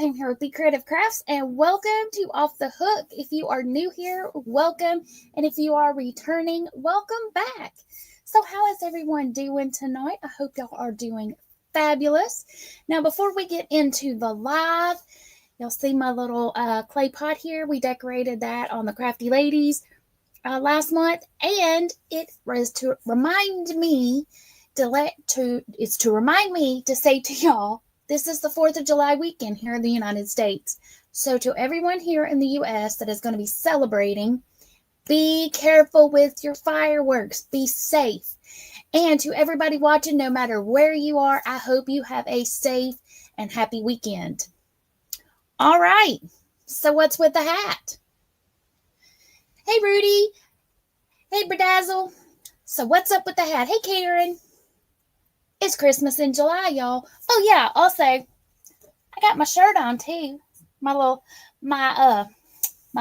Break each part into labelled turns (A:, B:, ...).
A: I'm here with Be Creative Crafts, and welcome to Off the Hook. If you are new here, welcome, and if you are returning, welcome back. So how is everyone doing tonight? I hope y'all are doing fabulous. Now, before we get into the live, you'll see my little clay pot here. We decorated that on the Crafty Ladies last month, and it was to remind me to remind me to say to y'all, this is the 4th of July weekend here in the United States. So to everyone here in the U.S. that is going to be celebrating, be careful with your fireworks. Be safe. And to everybody watching, no matter where you are, I hope you have a safe and happy weekend. All right. So what's with the hat? Hey, Rudy. Hey, Bedazzle. So what's up with the hat? Hey, Karen. It's Christmas in July, y'all. Oh, yeah. Also, I got my shirt on, too. My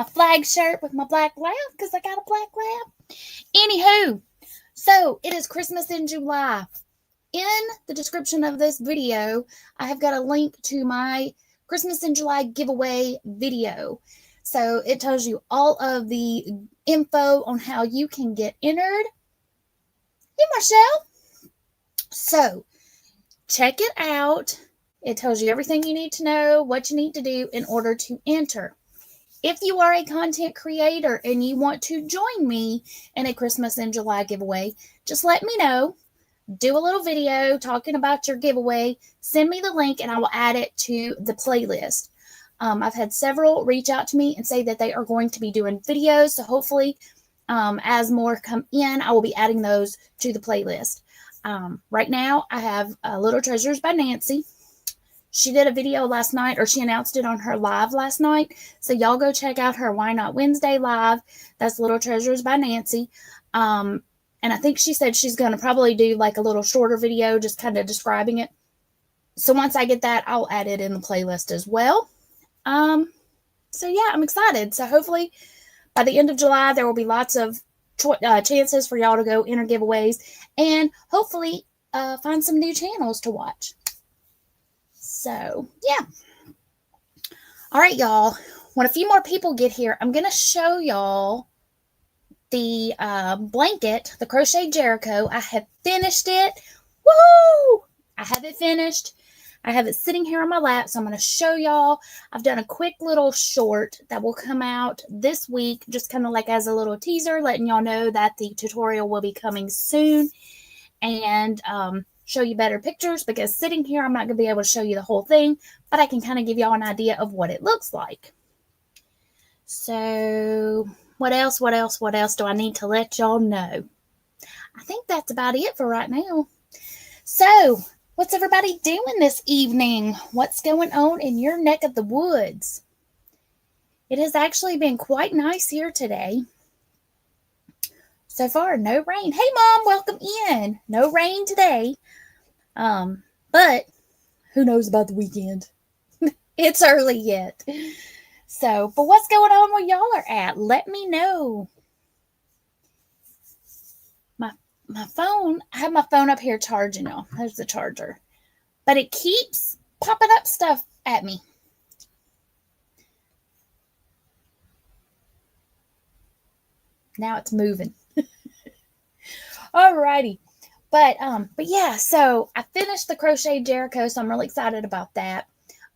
A: flag shirt with my black lab, because I got a black lab. Anywho, so it is Christmas in July. In the description of this video, I have got a link to my Christmas in July giveaway video. So it tells you all of the info on how you can get entered. Hey, Marshall. So check it out. It tells you everything you need to know, what you need to do in order to enter. If you are a content creator and you want to join me in a Christmas in July giveaway, just let me know. Do a little video talking about your giveaway. Send me the link and I will add it to the playlist. I've had several reach out to me and say that they are going to be doing videos. So hopefully, as more come in, I will be adding those to the playlist. Right now, I have Little Treasures by Nancy. She did a video last night, or she announced it on her live last night. So y'all go check out her Why Not Wednesday live. That's Little Treasures by Nancy. And I think she said she's going to probably do like a little shorter video, just kind of describing it. So once I get that, I'll add it in the playlist as well. So yeah, I'm excited. So hopefully by the end of July, there will be lots of chances for y'all to go enter giveaways and hopefully find some new channels to watch. So yeah. All right, y'all. When a few more people get here, I'm going to show y'all the blanket, the Crochet Jericho. I have finished it. Woo! I have it finished. I have it sitting here on my lap, so I'm going to show y'all. I've done a quick little short that will come out this week, just kind of like as a little teaser, letting y'all know that the tutorial will be coming soon, and show you better pictures, because sitting here, I'm not going to be able to show you the whole thing, but I can kind of give y'all an idea of what it looks like. So what else do I need to let y'all know? I think that's about it for right now. So what's everybody doing this evening? What's going on in your neck of the woods? It has actually been quite nice here today. So far, no rain. Hey, Mom, welcome in. No rain today. But who knows about the weekend? It's early yet. So, but what's going on where y'all are at? Let me know. My phone, I have my phone up here charging, y'all. There's the charger. But it keeps popping up stuff at me. Now it's moving. Alrighty. But yeah, so I finished the Crochet Jericho, so I'm really excited about that.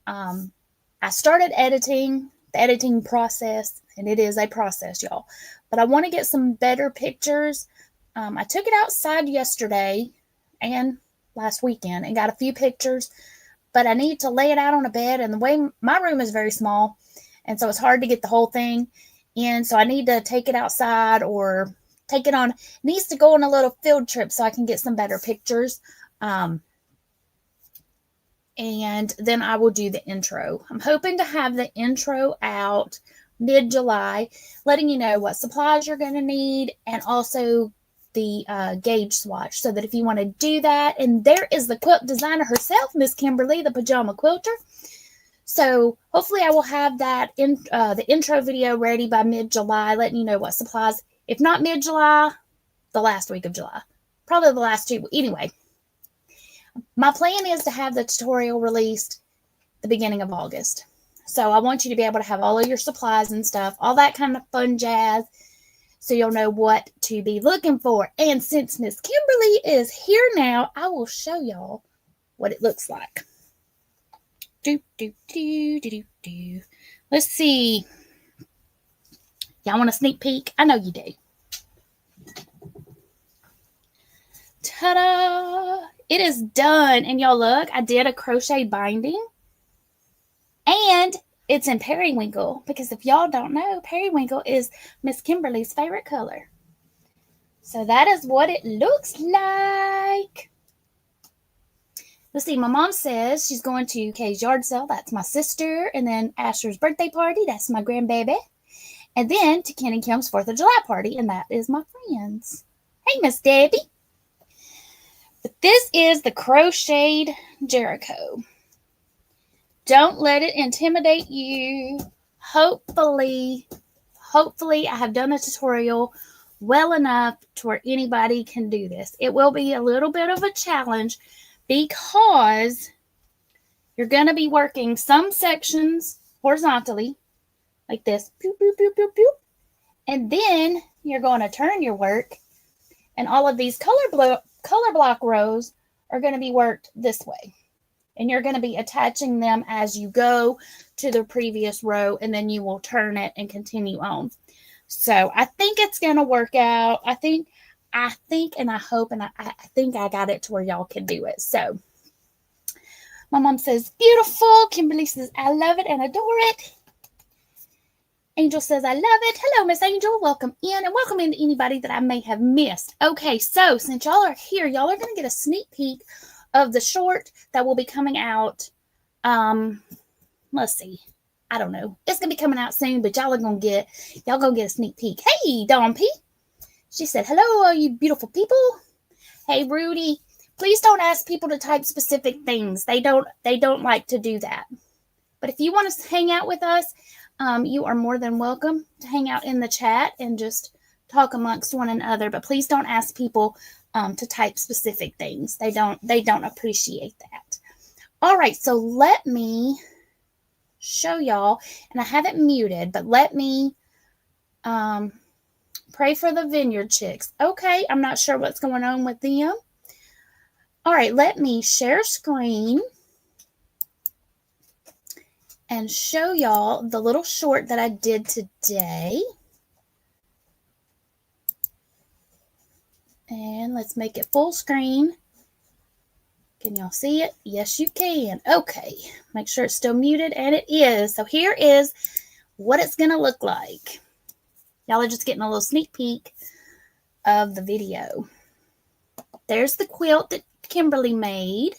A: I started editing, the editing process, and it is a process, y'all. But I want to get some better pictures. I took it outside yesterday and last weekend and got a few pictures, but I need to lay it out on a bed, and the way my room is very small, and so it's hard to get the whole thing in, so I need to take it outside or take it on. It needs to go on a little field trip so I can get some better pictures, and then I will do the intro. I'm hoping to have the intro out mid-July, letting you know what supplies you're going to need, and also the gauge swatch, so that if you want to do that. And there is the quilt designer herself, Miss Kimberly, the pajama quilter. So hopefully I will have that in the intro video ready by mid-July, letting you know what supplies. If not mid-July, the last week of July, probably the last 2. Anyway, my plan is to have the tutorial released the beginning of August. So I want you to be able to have all of your supplies and stuff, all that kind of fun jazz, so you'll know what to be looking for. And since Miss Kimberly is here now, I will show y'all what it looks like. Let's see. Y'all want a sneak peek? I know you do. Ta-da! It is done. And y'all look, I did a crochet binding. And it's in periwinkle, because if y'all don't know, periwinkle is Miss Kimberly's favorite color. So that is what it looks like. Let's see, my mom says she's going to Kay's yard sale. That's my sister. And then Asher's birthday party. That's my grandbaby. And then to Ken and Kim's 4th of July party. And that is my friends. Hey, Miss Debbie. But this is the crocheted Jericho. Don't let it intimidate you. Hopefully I have done a tutorial well enough to where anybody can do this. It will be a little bit of a challenge because you're going to be working some sections horizontally like this. Boop, boop, boop, boop, boop. And then you're going to turn your work, and all of these color block rows are going to be worked this way. And you're going to be attaching them as you go to the previous row, and then you will turn it and continue on. So I think it's going to work out. I think and I hope, and I think I got it to where y'all can do it. So my mom says, beautiful. Kimberly says, I love it and adore it. Angel says, I love it. Hello, Miss Angel. Welcome in, and welcome in to anybody that I may have missed. Okay, so since y'all are here, y'all are going to get a sneak peek of the short that will be coming out. Let's see. I don't know. It's going to be coming out soon, but y'all going to get a sneak peek. Hey, Dawn P. She said, hello, you beautiful people. Hey, Rudy, please don't ask people to type specific things. They don't like to do that. But if you want to hang out with us, you are more than welcome to hang out in the chat and just talk amongst one another. But please don't ask people to type specific things. They don't appreciate that. All right, so let me show y'all, and I have it muted, but let me pray for the Vineyard Chicks. Okay, I'm not sure what's going on with them. All right, let me share screen and show y'all the little short that I did today. And let's make it full screen. Can y'all see it? Yes, you can. Okay, make sure it's still muted, and it is. So here is what it's going to look like. Y'all are just getting a little sneak peek of the video. There's the quilt that Kimberly made.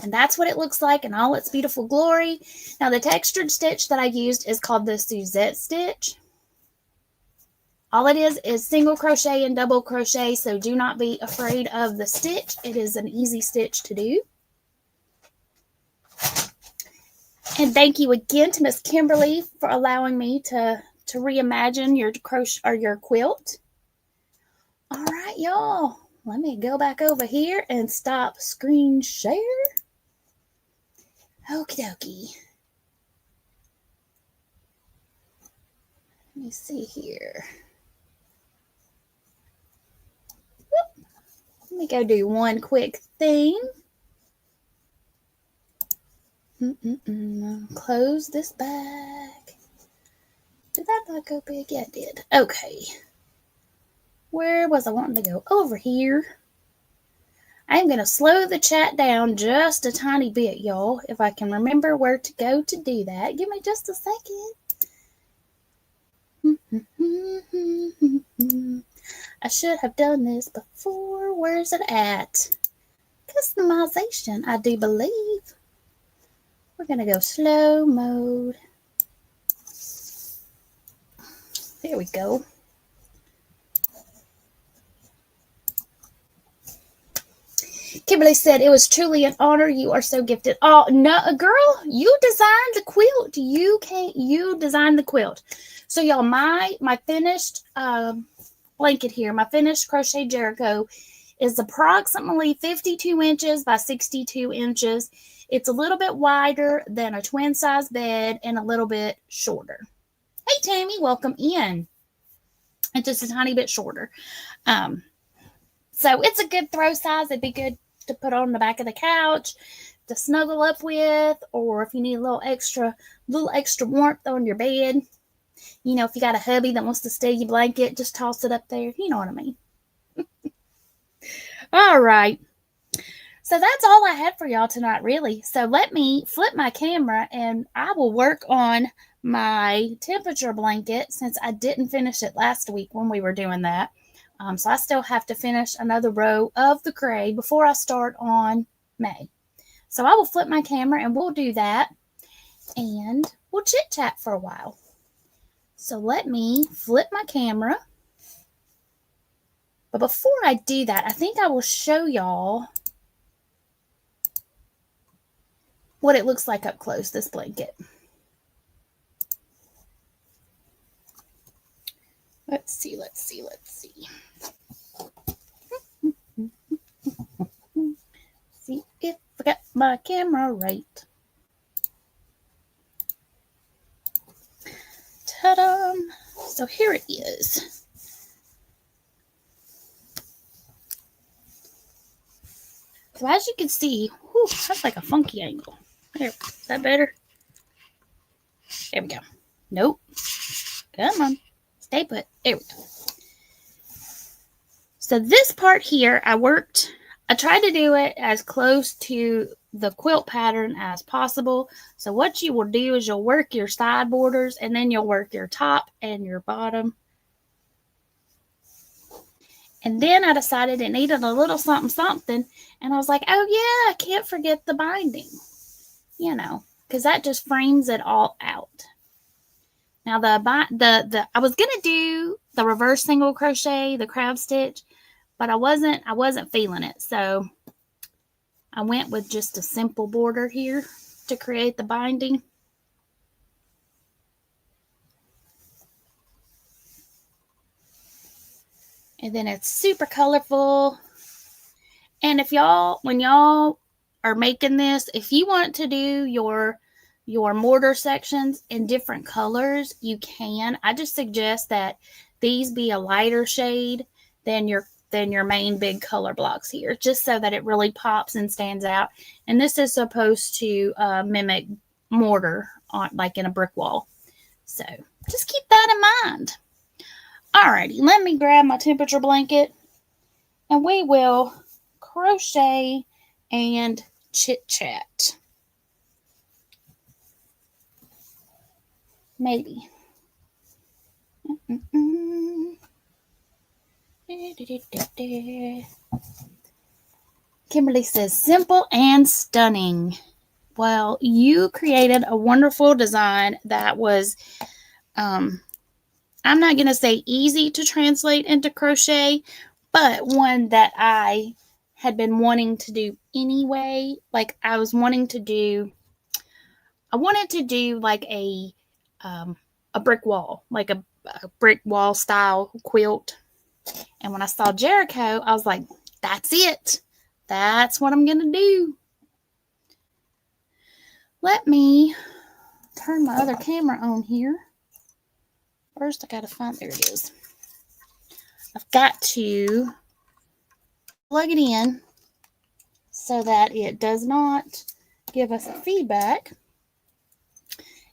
A: And that's what it looks like in all its beautiful glory. Now, the textured stitch that I used is called the Suzette stitch. All it is single crochet and double crochet, so do not be afraid of the stitch. It is an easy stitch to do. And thank you again to Miss Kimberly for allowing me to reimagine your crochet or your quilt. All right, y'all. Let me go back over here and stop screen share. Okie dokie. Let me see here. Whoop. Let me go do one quick thing. Close this back. Did that not go big? Yeah, it did. Okay. Where was I wanting to go? Over here. I'm going to slow the chat down just a tiny bit, y'all, if I can remember where to go to do that. Give me just a second. I should have done this before. Where's it at? Customization, I do believe. We're going to go slow mode. There we go. Kimberly said, it was truly an honor. You are so gifted. Oh, no, girl, you designed the quilt. You designed the quilt. So, y'all, my finished blanket here, my finished crochet Jericho is approximately 52 inches by 62 inches. It's a little bit wider than a twin size bed and a little bit shorter. Hey, Tammy, welcome in. It's just a tiny bit shorter. So it's a good throw size. It'd be good to put on the back of the couch to snuggle up with, or if you need a little extra warmth on your bed. You know, if you got a hubby that wants to steal your blanket, just toss it up there. You know what I mean. All right. So that's all I had for y'all tonight, really. So let me flip my camera and I will work on my temperature blanket since I didn't finish it last week when we were doing that. So I still have to finish another row of the gray before I start on May. So I will flip my camera and we'll do that. And we'll chit chat for a while. So let me flip my camera. But before I do that, I think I will show y'all what it looks like up close, this blanket. Let's see. See if I got my camera right. Ta-da! So here it is. So as you can see, whew, that's like a funky angle. There, is that better? There we go. Nope. Come on. Stay put. There we go. So this part here, I tried to do it as close to the quilt pattern as possible. So what you will do is you'll work your side borders and then you'll work your top and your bottom. And then I decided it needed a little something. And I was like, oh yeah, I can't forget the binding. You know, because that just frames it all out. Now I was gonna do the reverse single crochet, the crab stitch, but I wasn't feeling it. So I went with just a simple border here to create the binding. And then it's super colorful. And when y'all are making this, if you want to do your mortar sections in different colors, you can. I just suggest that these be a lighter shade than your main big color blocks here, just so that it really pops and stands out. And this is supposed to mimic mortar on like in a brick wall. So just keep that in mind. Alrighty, let me grab my temperature blanket and we will crochet and chit chat. Maybe. Kimberly says, simple and stunning. Well, you created a wonderful design that was, I'm not going to say easy to translate into crochet, but one that I had been wanting to do anyway. Like I wanted to do like a brick wall, like a brick wall style quilt. And when I saw Jericho, I was like, that's it. That's what I'm going to do. Let me turn my other camera on here. First, I got to find, there it is. I've got to plug it in so that it does not give us a feedback.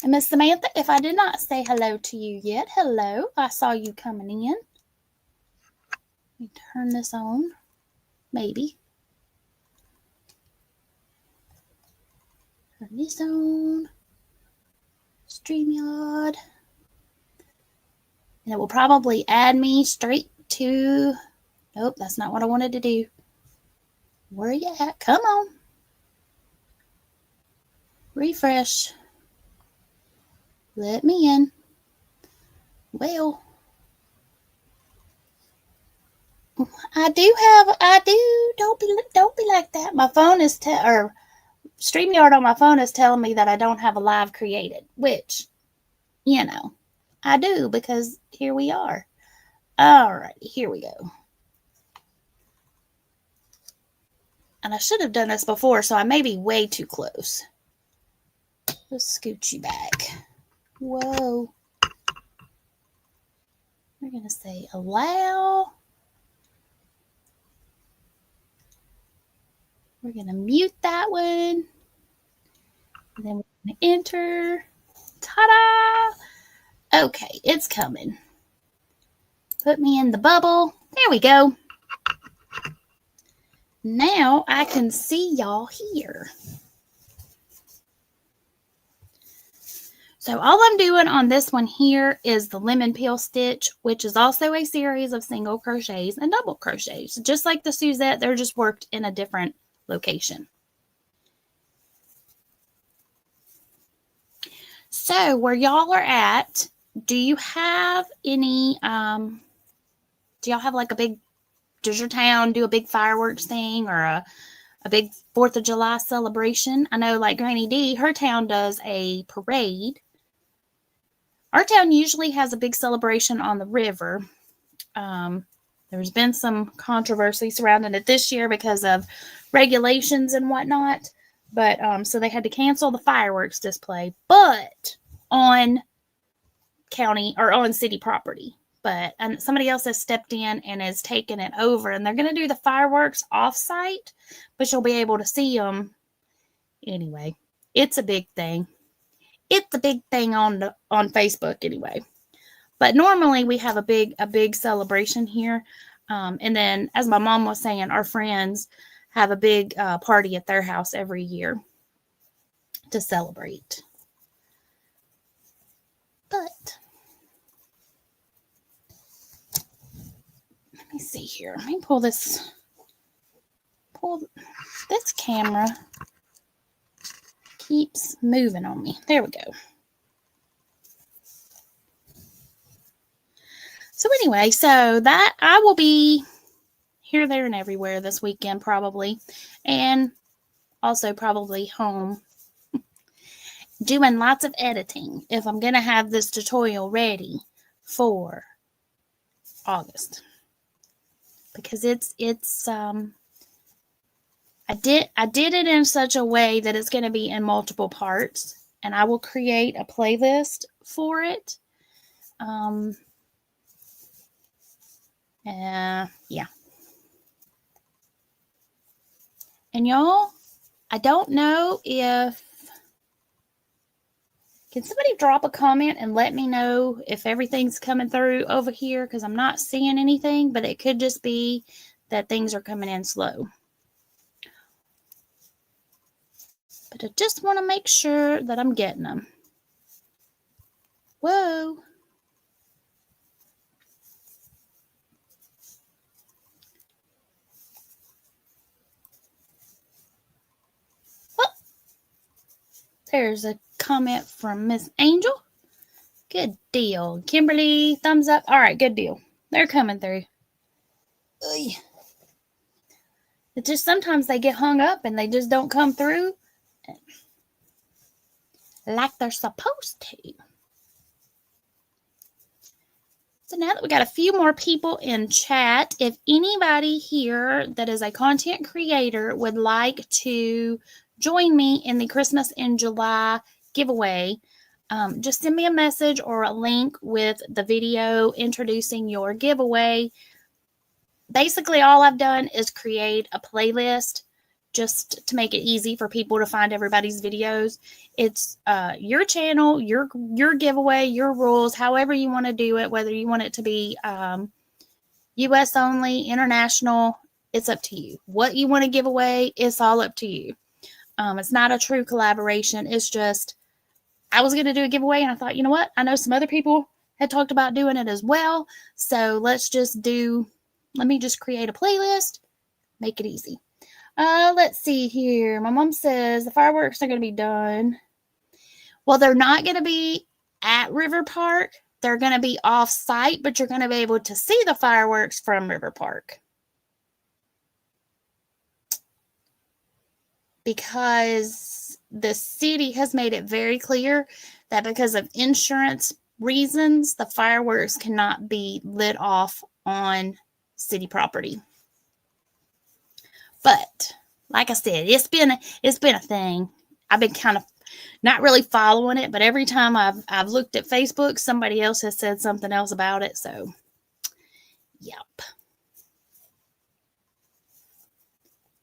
A: And Miss Samantha, if I did not say hello to you yet, hello. I saw you coming in. Let me turn this on. Maybe. Turn this on. StreamYard. And it will probably add me straight to... Nope, that's not what I wanted to do. Where are you at? Come on. Refresh. Let me in. Well, I do. Don't be like that. My phone is StreamYard on my phone is telling me that I don't have a live created, which, you know, I do because here we are. All right, here we go. And I should have done this before, so I may be way too close. Let's scoot you back. Whoa. We're going to say allow. We're going to mute that one. And then we're going to enter. Ta-da! Okay, it's coming. Put me in the bubble. There we go. Now I can see y'all here. So all I'm doing on this one here is the lemon peel stitch, which is also a series of single crochets and double crochets. Just like the Suzette, they're just worked in a different location. So where y'all are at, do you have any, do y'all have like a big, does your town do a big fireworks thing or a big 4th of July celebration? I know like Granny D, her town does a parade. Our town usually has a big celebration on the river. There's been some controversy surrounding it this year because of regulations and whatnot. But so they had to cancel the fireworks display, but on county or on city property. But somebody else has stepped in and has taken it over, and they're going to do the fireworks off-site, but you'll be able to see them anyway. It's a big thing. It's a big thing on Facebook anyway. But normally we have a big celebration here. And then, as my mom was saying, our friends have a big party at their house every year to celebrate. But let me see here. Let me pull this camera. Keeps moving on me. There we go. So anyway, so that I will be here, there, and everywhere this weekend probably. And also probably home doing lots of editing if I'm going to have this tutorial ready for August. Because I did it in such a way that it's going to be in multiple parts, and I will create a playlist for it. Yeah. And y'all, I don't know if, can somebody drop a comment and let me know if everything's coming through over here? Because I'm not seeing anything, but it could just be that things are coming in slow. But I just want to make sure that I'm getting them. Whoa. Oh, there's a comment from Miss Angel. Good deal. Kimberly, thumbs up. All right, good deal. They're coming through. Oy. It's just sometimes they get hung up and they just don't come through like they're supposed to. So now that we got a few more people in chat, if anybody here that is a content creator would like to join me in the Christmas in July giveaway, just send me a message or a link with the video introducing your giveaway. Basically, all I've done is create a playlist just to make it easy for people to find everybody's videos. It's your channel, your giveaway, your rules, however you want to do it, whether you want it to be US only, international, it's up to you. What you want to give away, it's all up to you. It's not a true collaboration. It's just, I was going to do a giveaway and I thought, you know what? I know some other people had talked about doing it as well. So let me just create a playlist, make it easy. Let's see here. My mom says the fireworks are going to be done. Well, they're not going to be at River Park. They're going to be off-site, but you're going to be able to see the fireworks from River Park. Because the city has made it very clear that because of insurance reasons, the fireworks cannot be lit off on city property. But like I said, it's been a thing. I've been kind of not really following it, but every time I've looked at Facebook, somebody else has said something else about it. So, yep.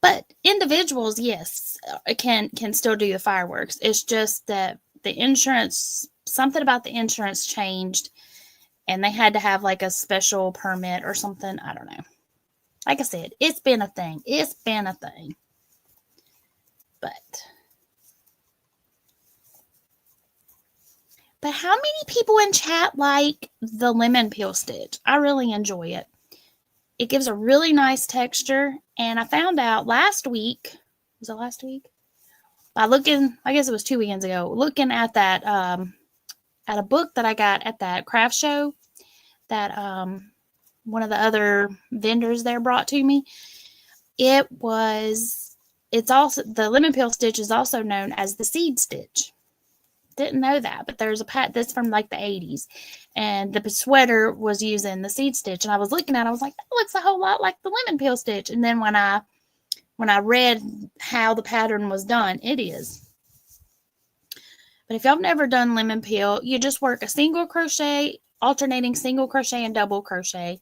A: But individuals, yes, can still do the fireworks. It's just that the insurance, something about the insurance changed, and they had to have like a special permit or something. I don't know. Like I said, it's been a thing. It's been a thing. But how many people in chat like the lemon peel stitch? I really enjoy it. It gives a really nice texture. And I found out last week, was it last week? By looking, I guess it was 2 weekends ago, looking at that, at a book that I got at that craft show that one of the other vendors there brought to me. It's also, the lemon peel stitch is also known as the seed stitch. Didn't know that, but there's a pat that's from like the 80s, and the sweater was using the seed stitch, and I was looking at it, I was like, that looks a whole lot like the lemon peel stitch. And then when I read how the pattern was done, it is. But if y'all have never done lemon peel, you just work a single crochet, alternating single crochet and double crochet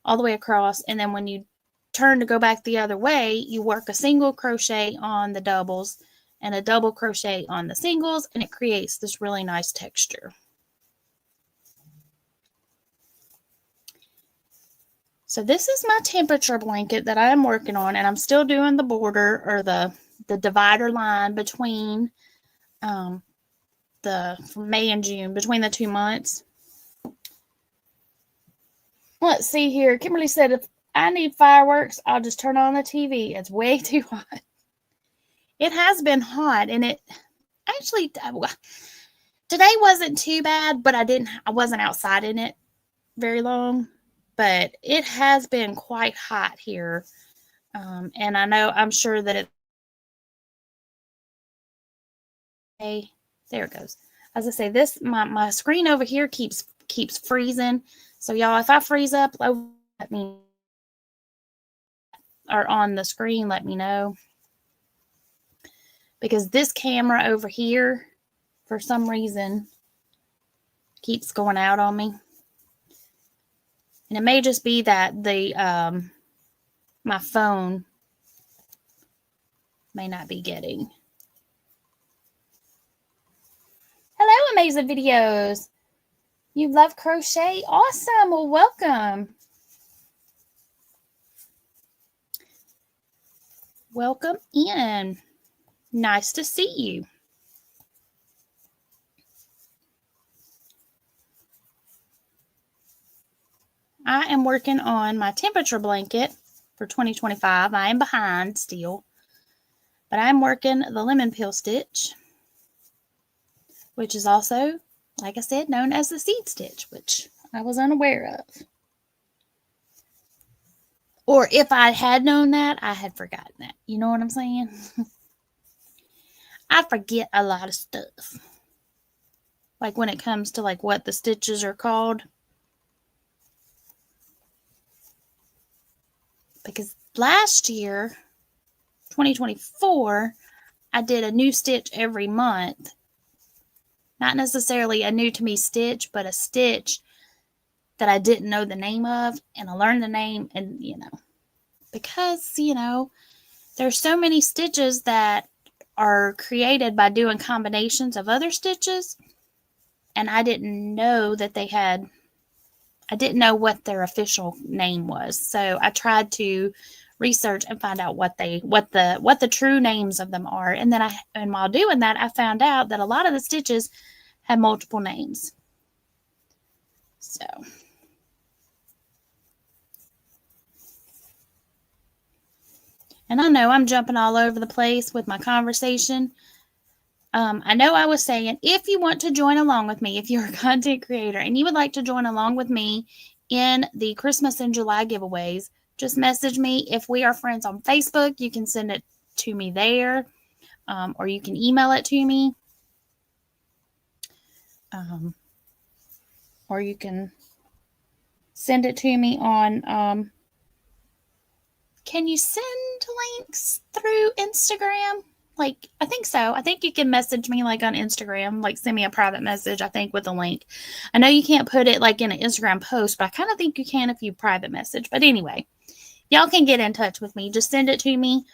A: all the way across, and then when you turn to go back the other way, you work a single crochet on the doubles and a double crochet on the singles, and it creates this really nice texture. So this is my temperature blanket that I'm working on, and I'm still doing the border or the divider line between the May and June, between the 2 months. Let's see here. Kimberly said, if I need fireworks, I'll just turn on the TV. It's way too hot. It has been hot, and it actually, today wasn't too bad, but I wasn't outside in it very long, but it has been quite hot here. And I'm sure that there it goes. As I say, this, my screen over here keeps freezing. So y'all, if I freeze up, let me, or on the screen, let me know. Because this camera over here, for some reason, keeps going out on me. And it may just be that my phone may not be getting. Hello, Amazing Videos. You love crochet? Awesome. Well, welcome. Welcome in. Nice to see you. I am working on my temperature blanket for 2025. I am behind still, but I'm working the lemon peel stitch, which is also, like I said, known as the seed stitch, which I was unaware of. Or if I had known that, I had forgotten that. You know what I'm saying? I forget a lot of stuff. Like when it comes to like what the stitches are called. Because last year, 2024, I did a new stitch every month. Not necessarily a new to me stitch, but a stitch that I didn't know the name of, and I learned the name, and because there's so many stitches that are created by doing combinations of other stitches, and I didn't know that I didn't know what their official name was. So I tried to research and find out what the true names of them are. And then while doing that, I found out that a lot of the stitches have multiple names. So and I know I'm jumping all over the place with my conversation. I know I was saying, if you want to join along with me, if you're a content creator and you would like to join along with me in the Christmas in July giveaways, just message me. If we are friends on Facebook, you can send it to me there, or you can email it to me, or you can send it to me on can you send links through Instagram? Like, I think so. I think you can message me like on Instagram, like send me a private message, I think, with a link. I know you can't put it like in an Instagram post, but I kind of think you can if you private message. But anyway, y'all can get in touch with me. Just send it to me.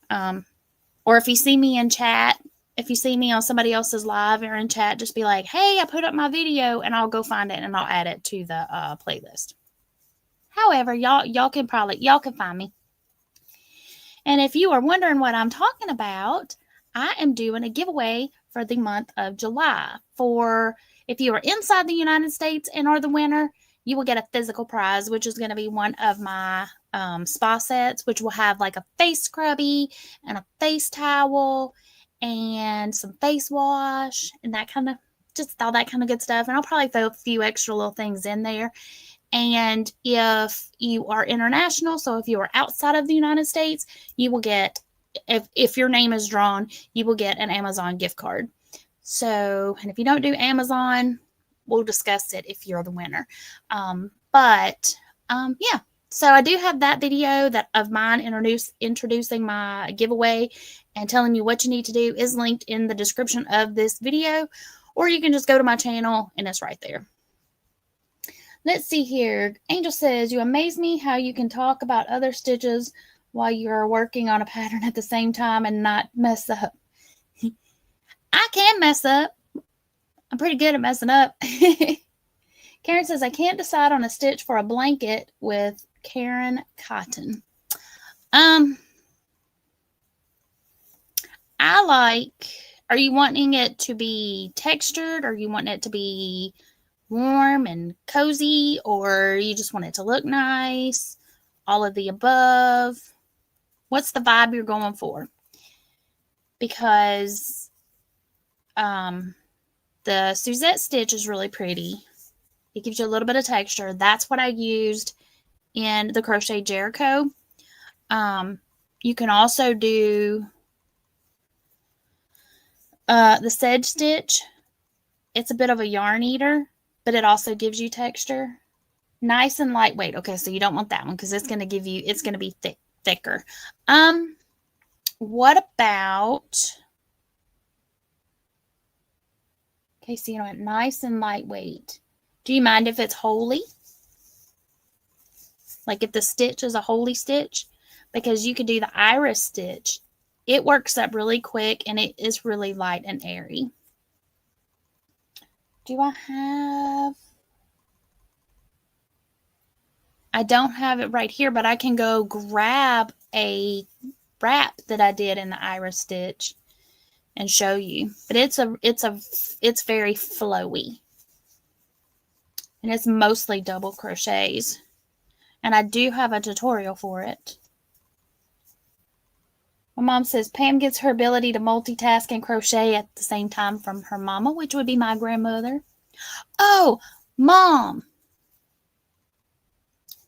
A: Or if you see me in chat, if you see me on somebody else's live or in chat, just be like, hey, I put up my video, and I'll go find it and I'll add it to the playlist. However, y'all can find me. And if you are wondering what I'm talking about, I am doing a giveaway for the month of July. For if you are inside the United States and are the winner, you will get a physical prize, which is going to be one of my spa sets, which will have like a face scrubby and a face towel and some face wash and that kind of, just all that kind of good stuff. And I'll probably throw a few extra little things in there. And if you are international, so if you are outside of the United States, you will get, if your name is drawn, you will get an Amazon gift card. So, and if you don't do Amazon, we'll discuss it if you're the winner. Yeah. So I do have that video of mine introducing my giveaway and telling you what you need to do is linked in the description of this video, or you can just go to my channel and it's right there. Let's see here. Angel says, you amaze me how you can talk about other stitches while you're working on a pattern at the same time and not mess up. I can mess up. I'm pretty good at messing up. Karen says, I can't decide on a stitch for a blanket with Karen Cotton. Are you wanting it to be textured, or you want it to be warm and cozy, or you just want it to look nice? All of the above. What's the vibe you're going for? Because the Suzette stitch is really pretty. It gives you a little bit of texture. That's what I used in the Crochet Jericho. You can also do the Sedge stitch. It's a bit of a yarn eater, but it also gives you texture. Nice and lightweight. Okay, so you don't want that one because it's going to be thicker. What about, okay, so you know what, nice and lightweight. Do you mind if it's holey? Like if the stitch is a holey stitch? Because you could do the iris stitch. It works up really quick and it is really light and airy. I don't have it right here, but I can go grab a wrap that I did in the iris stitch and show you. But it's very flowy. And it's mostly double crochets. And I do have a tutorial for it. My mom says Pam gets her ability to multitask and crochet at the same time from her mama, which would be my grandmother. Oh, Mom.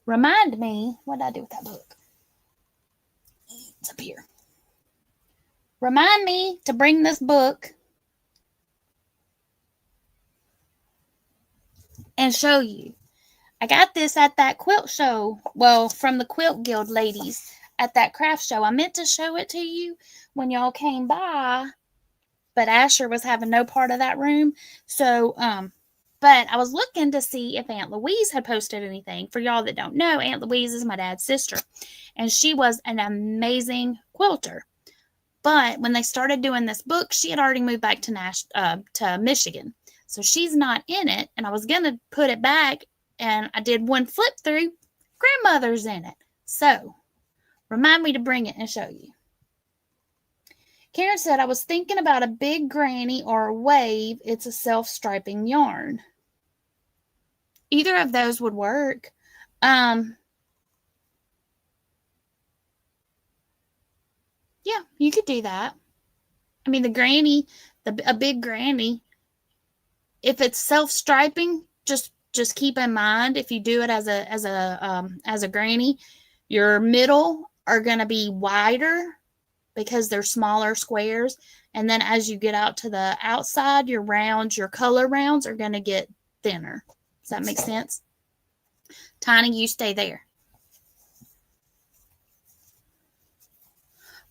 A: Remind me, what did I do with that book? It's up here. Remind me to bring this book and show you. I got this at that quilt show. Well, from the Quilt Guild ladies at that craft show. I meant to show it to you when y'all came by, but Asher was having no part of that room. So, but I was looking to see if Aunt Louise had posted anything. For y'all that don't know, Aunt Louise is my dad's sister, and she was an amazing quilter. But when they started doing this book, she had already moved back to Michigan. So she's not in it, and I was going to put it back, and I did one flip through. Grandmother's in it. So remind me to bring it and show you. Karen said, I was thinking about a big granny or a wave. It's a self-striping yarn. Either of those would work. Yeah, you could do that. I mean, the granny, a big granny, if it's self-striping, just keep in mind, if you do it as a granny, your middle are going to be wider because they're smaller squares. And then as you get out to the outside, your rounds, your color rounds are going to get thinner. Does that make sense? Tiny, you stay there.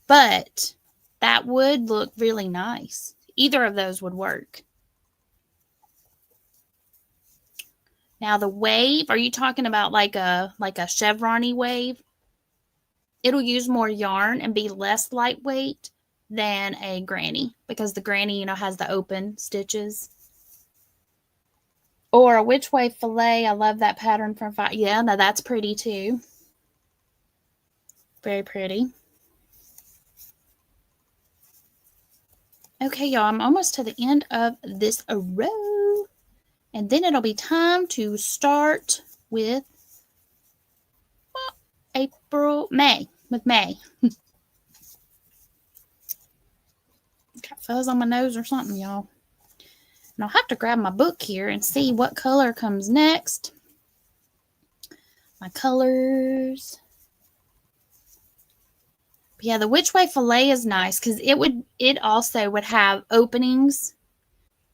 A: but that would look really nice. Either of those would work. Now the wave, are you talking about like a chevron-y wave? It'll use more yarn and be less lightweight than a granny, because the granny, has the open stitches. Or a Which Way Filet. I love that pattern from Yeah, now that's pretty too. Very pretty. Okay, y'all, I'm almost to the end of this row. And then it'll be time to start with May. Got fuzz on my nose or something, y'all. And I'll have to grab my book here and see what color comes next. My colors. But yeah, the Which Way Filet is nice because it also would have openings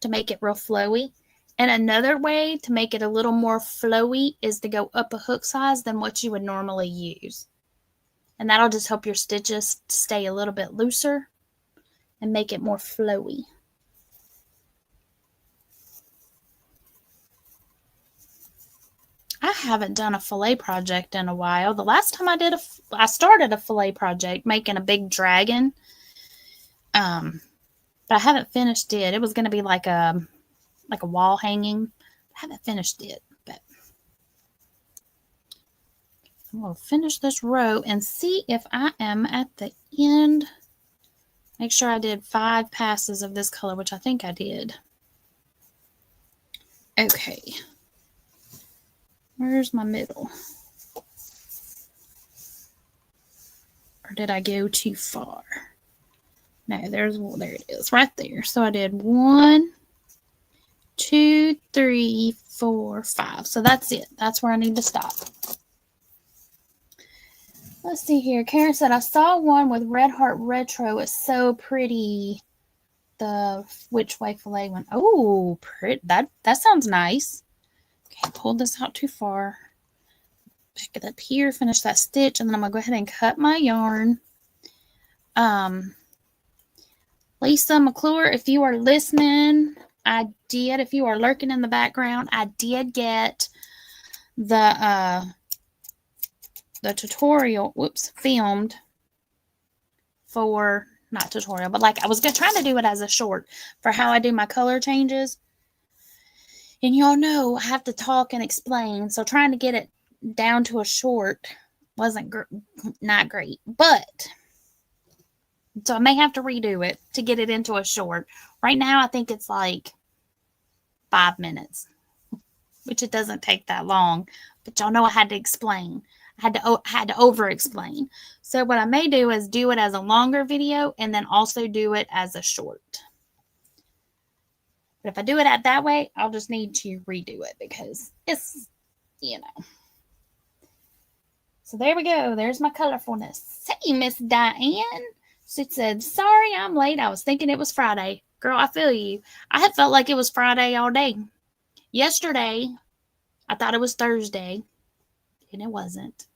A: to make it real flowy. And another way to make it a little more flowy is to go up a hook size than what you would normally use. And that'll just help your stitches stay a little bit looser and make it more flowy. I haven't done a filet project in a while. The last time I started a filet project making a big dragon. But I haven't finished it. It was going to be like a wall hanging. I haven't finished it, but I'm going to finish this row and see if I am at the end. Make sure I did 5 passes of this color, which I think I did. Okay. Where's my middle? Or did I go too far? No, there it is, right there. So I did 1, 2, 3, 4, 5. So that's it. That's where I need to stop. Let's see here. Karen said, I saw one with Red Heart Retro. It's so pretty. The Which Way Filet one. Oh, pretty. That sounds nice. Okay, pulled this out too far. Pick it up here, finish that stitch, and then I'm going to go ahead and cut my yarn. Lisa McClure, if you are listening, if you are lurking in the background, I did get the tutorial, filmed for, not tutorial, but like I was trying to do it as a short for how I do my color changes. And y'all know I have to talk and explain, so trying to get it down to a short wasn't not great. But so I may have to redo it to get it into a short. Right now, I think it's like 5 minutes, which it doesn't take that long. But y'all know I had to explain. I had to over-explain. So what I may do is do it as a longer video and then also do it as a short. But if I do it that way, I'll just need to redo it because it's, So there we go. There's my colorfulness. Hey, Miss Diane. She said, sorry I'm late. I was thinking it was Friday. Girl, I feel you. I had felt like it was Friday all day. Yesterday, I thought it was Thursday, and it wasn't.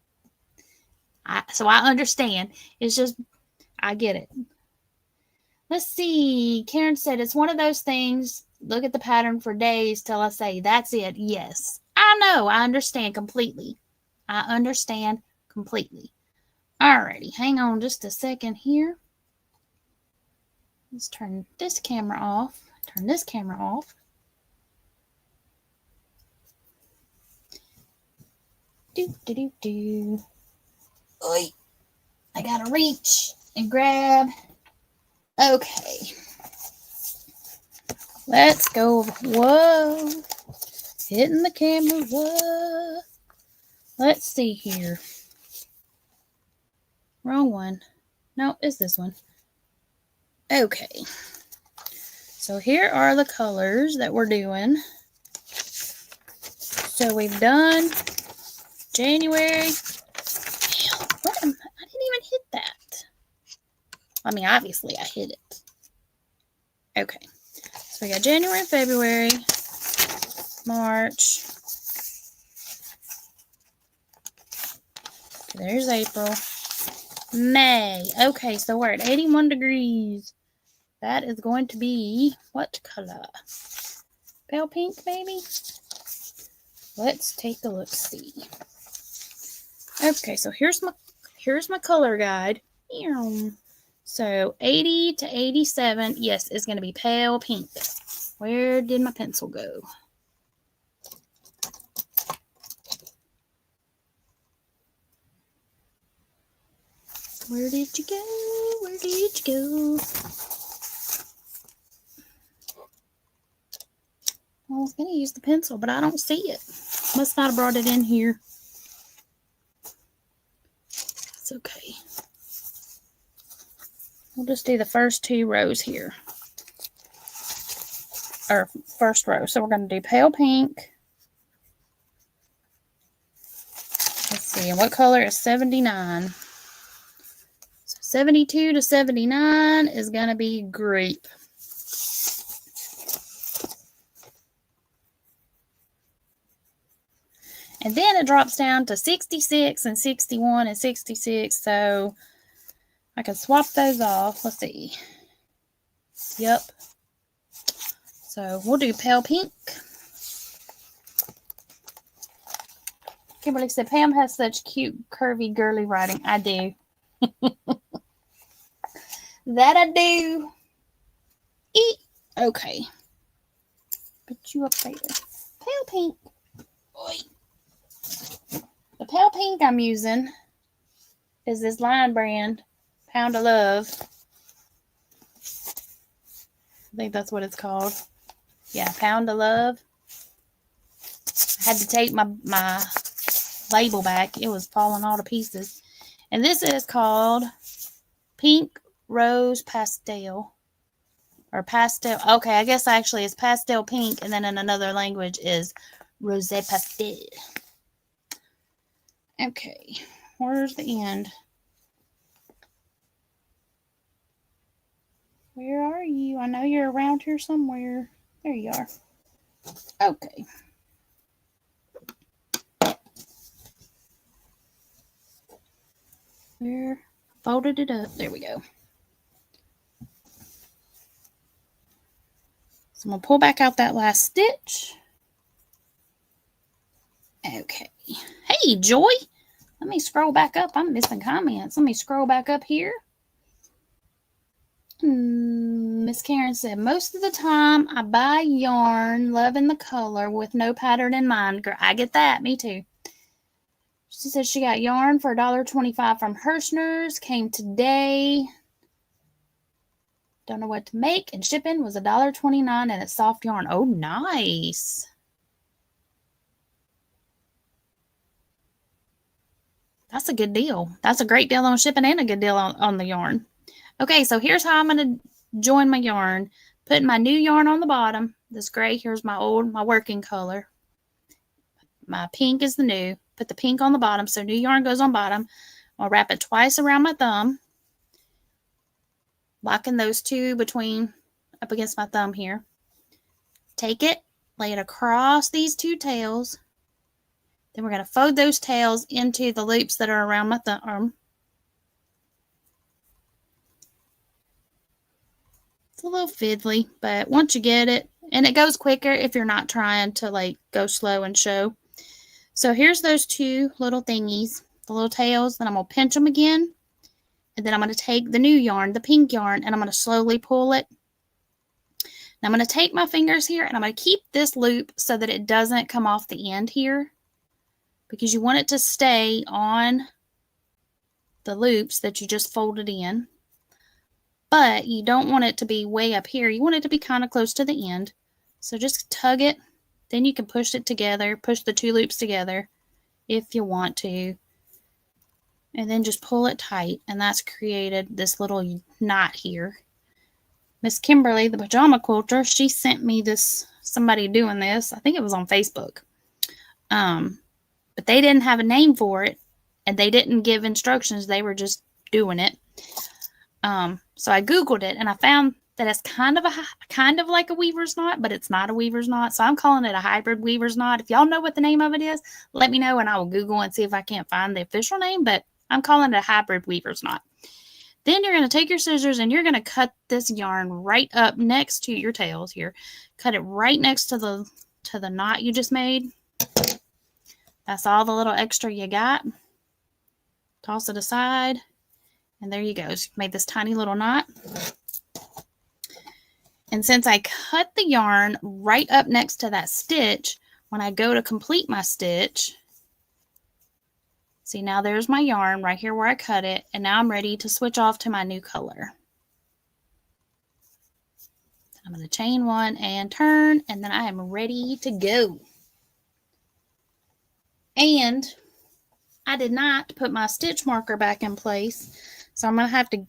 A: So I understand. It's just, I get it. Let's see. Karen said, it's one of those things. Look at the pattern for days till I say, that's it. Yes. I know. I understand completely. Alrighty. Hang on just a second here. Let's turn this camera off. Turn this camera off. Oi. I gotta reach and grab. Okay. Let's go. Whoa. Hitting the camera. Whoa. Let's see here. Wrong one. No, it's this one. Okay. So here are the colors that we're doing. So we've done January. I didn't even hit that. I mean, obviously I hit it. Okay. So we got January, February, March. Okay, there's April, May. Okay, so we're at 81 degrees. That is going to be what color? Pale pink, maybe? Let's take a look, see. Okay, so here's my color guide. So 80 to 87, yes, it's going to be pale pink. Where did my pencil go? Where did you go? Where did you go? I was going to use the pencil, but I don't see it. Must not have brought it in here. It's okay. We'll just do the first 2 rows here. Or first row. So we're going to do pale pink. Let's see. And what color is 79? So 72 to 79 is going to be grape. And then it drops down to 66 and 61 and 66. So I can swap those off. Let's see. Yep. So we'll do pale pink. Kimberly said, Pam has such cute, curvy, girly writing. I do. That I do. Eat. Okay. Put you up there. Pale pink. Oi. The pale pink I'm using is this Lion Brand Pound of Love. I think that's what it's called. Yeah, Pound of Love. I had to take my label back. It was falling all to pieces. And this is called Pink Rose Pastel. Or pastel. Okay, I guess actually it's pastel pink. And then in another language is rose pastel. Okay, where's the end? Where are you? I know you're around here somewhere. There you are. Okay. Where? Folded it up. There we go. So I'm going to pull back out that last stitch. Okay. Hey, Joy. Let me scroll back up. I'm missing comments. Let me scroll back up here. Miss Karen said, most of the time I buy yarn, loving the color with no pattern in mind. Girl, I get that. Me too. She said she got yarn for $1.25 from Hirschner's. Came today. Don't know what to make. And shipping was $1.29 and it's soft yarn. Oh, nice. That's a good deal. That's a great deal on shipping and a good deal on the yarn. Okay, so here's how I'm going to join my yarn. Put my new yarn on the bottom. This gray, here's my working color. My pink is the new. Put the pink on the bottom, so new yarn goes on bottom. I'll wrap it twice around my thumb. Locking those two up against my thumb here. Take it, lay it across these 2 tails. Then we're going to fold those tails into the loops that are around my thumb. It's a little fiddly, but once you get it, and it goes quicker if you're not trying to like go slow and show. So here's those 2 little thingies, the little tails, then I'm going to pinch them again. And then I'm going to take the new yarn, the pink yarn, and I'm going to slowly pull it. Now I'm going to take my fingers here and I'm going to keep this loop so that it doesn't come off the end here, because you want it to stay on the loops that you just folded in. But you don't want it to be way up here. You want it to be kind of close to the end. So just tug it. Then you can push it together. Push the 2 loops together if you want to. And then just pull it tight. And that's created this little knot here. Miss Kimberly, the pajama quilter, she sent me this, somebody doing this. I think it was on Facebook. But they didn't have a name for it. And they didn't give instructions. They were just doing it. So I Googled it and I found that it's kind of like a weaver's knot, but it's not a weaver's knot. So I'm calling it a hybrid weaver's knot. If y'all know what the name of it is, let me know and I will Google and see if I can't find the official name. But I'm calling it a hybrid weaver's knot. Then you're going to take your scissors and you're going to cut this yarn right up next to your tails here. Cut it right next to the knot you just made. That's all the little extra you got. Toss it aside. And there you go. So you've made this tiny little knot. And since I cut the yarn right up next to that stitch, when I go to complete my stitch, see, now there's my yarn right here where I cut it, and now I'm ready to switch off to my new color. I'm going to chain one and turn, and then I am ready to go. And I did not put my stitch marker back in place, so I'm going to have to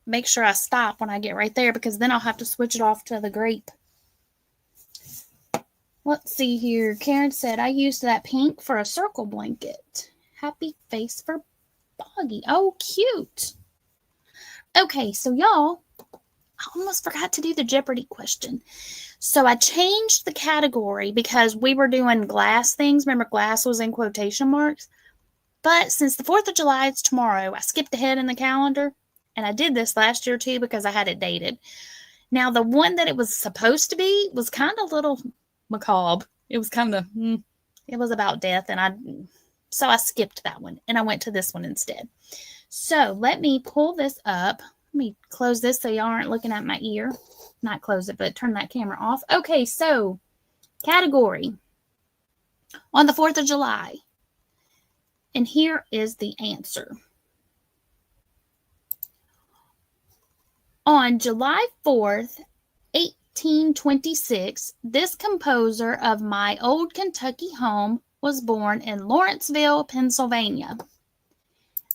A: make sure I stop when I get right there, because then I'll have to switch it off to the grape. Let's see here. Karen said, I used that pink for a circle blanket. Happy face for Boggy. Oh, cute. Okay, so y'all, I almost forgot to do the Jeopardy question. So I changed the category because we were doing glass things. Remember, glass was in quotation marks. But since the 4th of July is tomorrow, I skipped ahead in the calendar. And I did this last year too because I had it dated. Now, the one that it was supposed to be was kind of a little macabre. It was kind of, it was about death. And so I skipped that one and I went to this one instead. So let me pull this up. Let me close this so y'all aren't looking at my ear. Not close it, but turn that camera off. Okay, so category on the 4th of July. And here is the answer. On July 4th, 1826, this composer of My Old Kentucky Home was born in Lawrenceville, Pennsylvania.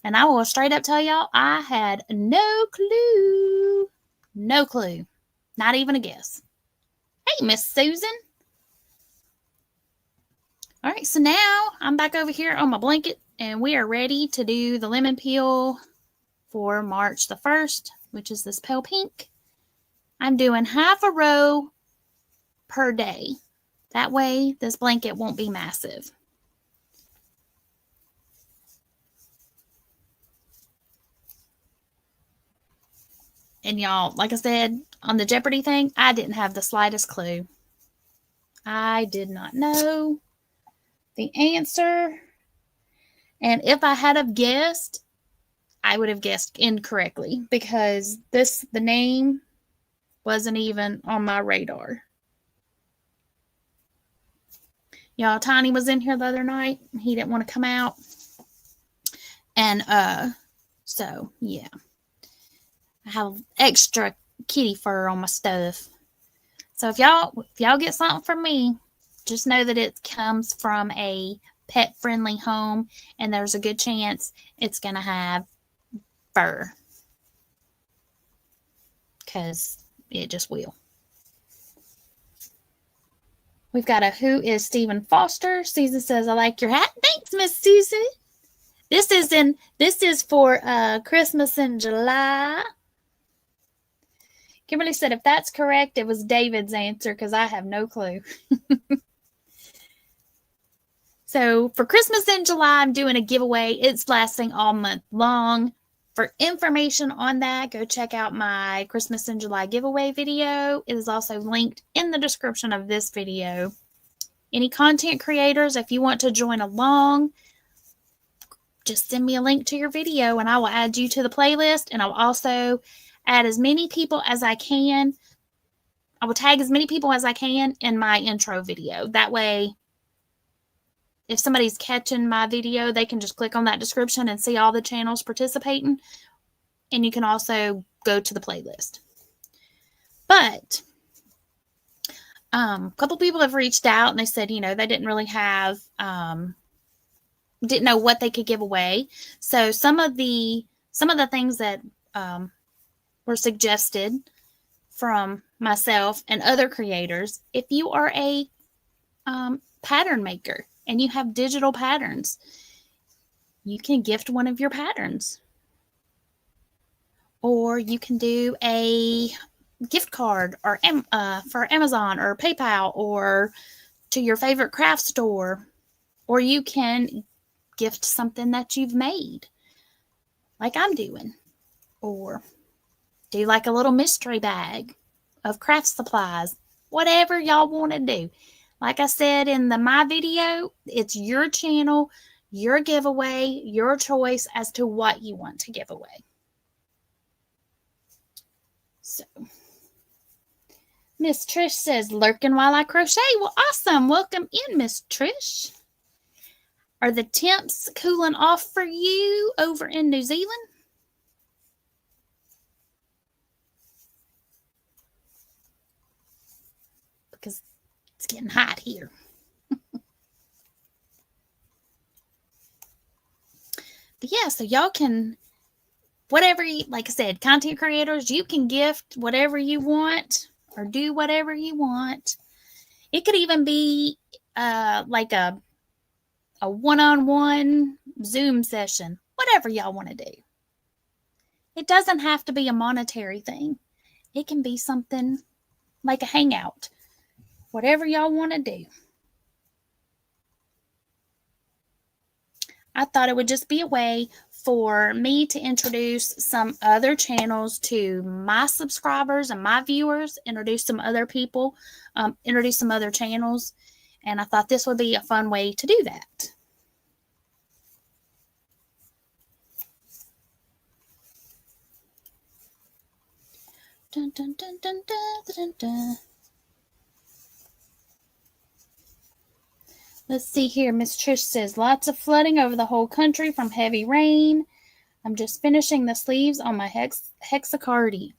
A: And I will straight up tell y'all, I had no clue. No clue. Not even a guess. Hey, Miss Susan. All right, so now I'm back over here on my blanket, and we are ready to do the lemon peel for March the 1st, which is this pale pink. I'm doing half a row per day. That way, this blanket won't be massive. And y'all, like I said, on the Jeopardy thing, I didn't have the slightest clue. I did not know the answer. And if I had have guessed, I would have guessed incorrectly because the name wasn't even on my radar. Y'all, Tiny was in here the other night. He didn't want to come out. And so yeah. I have extra kitty fur on my stuff. So if y'all get something from me, just know that it comes from a pet-friendly home, and there's a good chance it's going to have fur. Because it just will. We've got a Who is Stephen Foster. Susan says, I like your hat. Thanks, Miss Susan. This is for Christmas in July. Kimberly said, if that's correct, it was David's answer because I have no clue. So for Christmas in July, I'm doing a giveaway. It's lasting all month long. For information on that, go check out my Christmas in July giveaway video. It is also linked in the description of this video. Any content creators, if you want to join along, just send me a link to your video and I will add you to the playlist, and I'll also add as many people as I can. I will tag as many people as I can in my intro video. That way, if somebody's catching my video, they can just click on that description and see all the channels participating. And you can also go to the playlist. But a couple people have reached out and they said, they didn't really have, didn't know what they could give away. So some of the things that were suggested from myself and other creators, if you are a pattern maker and you have digital patterns, you can gift one of your patterns. Or you can do a gift card or for Amazon or PayPal or to your favorite craft store. Or you can gift something that you've made. like I'm doing, or do like a little mystery bag of craft supplies, whatever y'all want to do. Like I said in my video, it's your channel, your giveaway, your choice as to what you want to give away. So, Miss Trish says, lurking while I crochet. Well, awesome. Welcome in, Miss Trish. Are the temps cooling off for you over in New Zealand? Because it's getting hot here. But yeah, so y'all can, whatever, like I said, content creators, you can gift whatever you want or do whatever you want. It could even be like a one-on-one Zoom session, whatever y'all want to do. It doesn't have to be a monetary thing. It can be something like a hangout, whatever y'all want to do. I thought it would just be a way for me to introduce some other channels to my subscribers and my viewers, introduce some other people, introduce some other channels. And I thought this would be a fun way to do that. Dun, dun, dun, dun, dun, dun, dun. Let's see here. Miss Trish says, lots of flooding over the whole country from heavy rain. I'm just finishing the sleeves on my hexacardigan.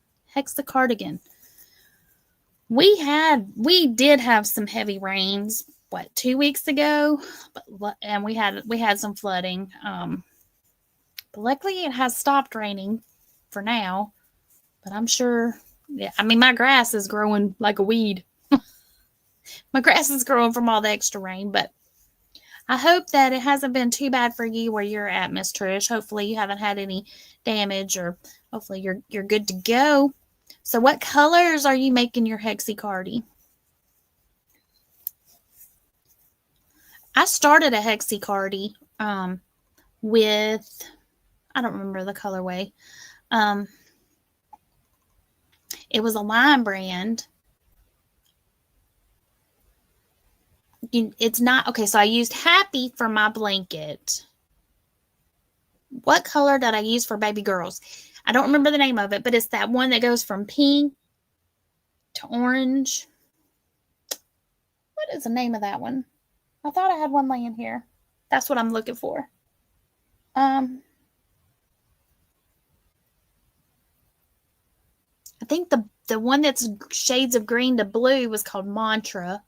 A: We did have some heavy rains, 2 weeks ago, and we had some flooding. But luckily it has stopped raining for now. But I'm sure, yeah, I mean, my grass is growing like a weed. My grass is growing from all the extra rain, but I hope that it hasn't been too bad for you where you're at, Miss Trish. Hopefully you haven't had any damage, or hopefully you're good to go. So what colors are you making your hexacardi? I started a hexacardi with, I don't remember the colorway. It was a Lime brand. It's not, okay, so I used Happy for my blanket. What color did I use for baby girls? I don't remember the name of it, but it's that one that goes from pink to orange. What is the name of that one? I thought I had one laying here. That's what I'm looking for. I think the one that's shades of green to blue was called Mantra.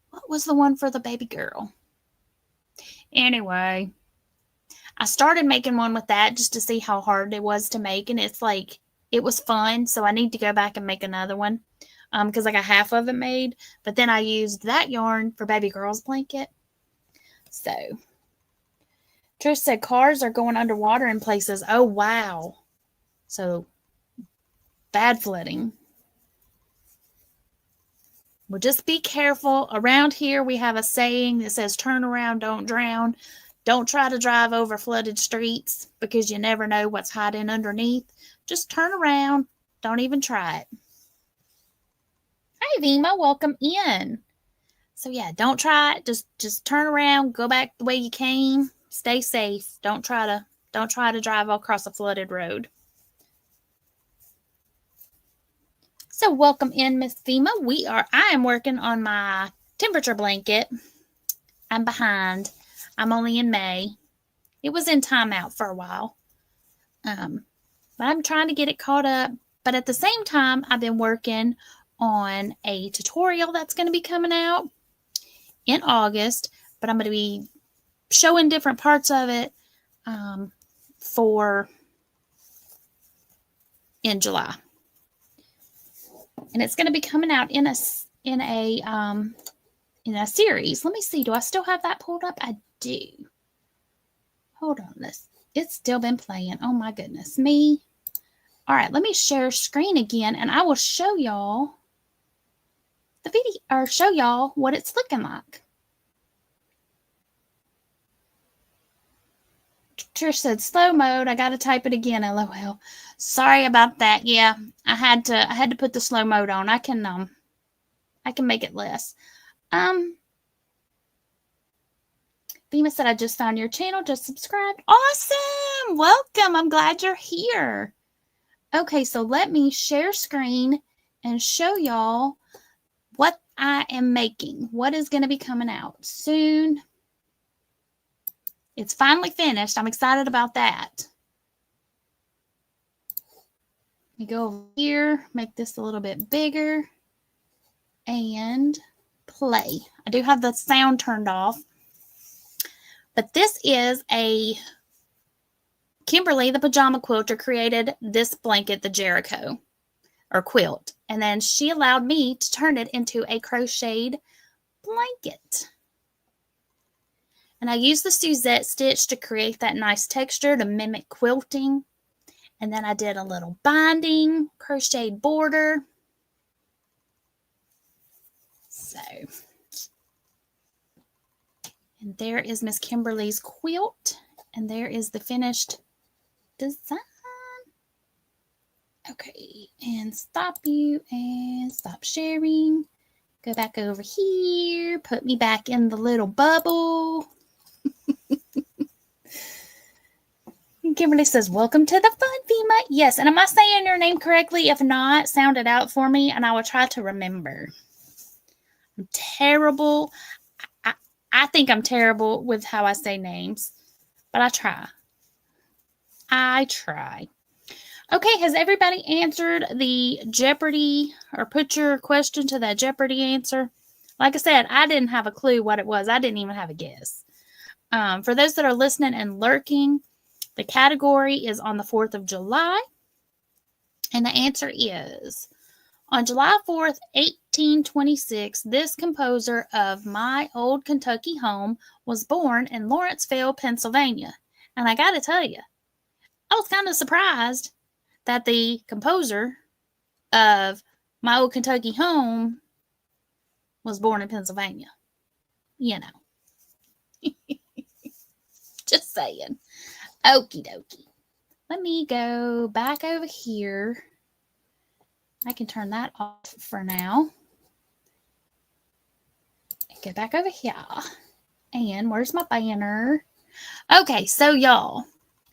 A: What was the one for the baby girl? Anyway, I started making one with that just to see how hard it was to make, and it's like, it was fun, so I need to go back and make another one because I got half of it made, but then I used that yarn for baby girl's blanket. So, Trish said cars are going underwater in places. Oh, wow. So, bad flooding. Well, just be careful. Around here, we have a saying that says, turn around, don't drown. Don't try to drive over flooded streets because you never know what's hiding underneath. Just turn around. Don't even try it. Hi, Vima. Welcome in. So, yeah, don't try it. Just turn around. Go back the way you came. Stay safe. Don't try to drive across a flooded road. So welcome in, Miss Vima. I am working on my temperature blanket. I'm behind. I'm only in May. It was in timeout for a while. But I'm trying to get it caught up. But at the same time, I've been working on a tutorial that's going to be coming out in August. But I'm going to be showing different parts of it in July. And it's going to be coming out in a series. Let me see. Do I still have that pulled up? I do. Hold on. It's still been playing. Oh my goodness me. All right. Let me share screen again, and I will show y'all the video, or show y'all what it's looking like. Trish said slow mode. I got to type it again. LOL. Sorry about that. Yeah, I had to put the slow mode on. I can make it less. Bima said, I just found your channel. Just subscribed. Awesome. Welcome. I'm glad you're here. Okay, so let me share screen and show y'all what I am making. What is going to be coming out soon. It's finally finished. I'm excited about that. Let me go over here, make this a little bit bigger, and play. I do have the sound turned off. But this is a Kimberly, the pajama quilter, created this blanket, the Jericho, or quilt. And then she allowed me to turn it into a crocheted blanket. And I used the Suzette stitch to create that nice texture to mimic quilting. And then I did a little binding, crocheted border. So, and there is Miss Kimberly's quilt. And there is the finished design. Okay, and stop you and stop sharing. Go back over here. Put me back in the little bubble. Kimberly says, welcome to the fun, Bima. Yes, and am I saying your name correctly? If not, sound it out for me, and I will try to remember. I'm terrible. I think I'm terrible with how I say names, but I try. I try. Okay, has everybody answered the Jeopardy or put your question to that Jeopardy answer? Like I said, I didn't have a clue what it was. I didn't even have a guess. For those that are listening and lurking, the category is on the 4th of July. And the answer is, on July 4th, 1826, this composer of My Old Kentucky Home was born in Lawrenceville, Pennsylvania. And I got to tell you, I was kind of surprised that the composer of My Old Kentucky Home was born in Pennsylvania. You know. Just saying. Okie dokie. Let me go back over here. I can turn that off for now. Go back over here. And where's my banner? Okay, so y'all,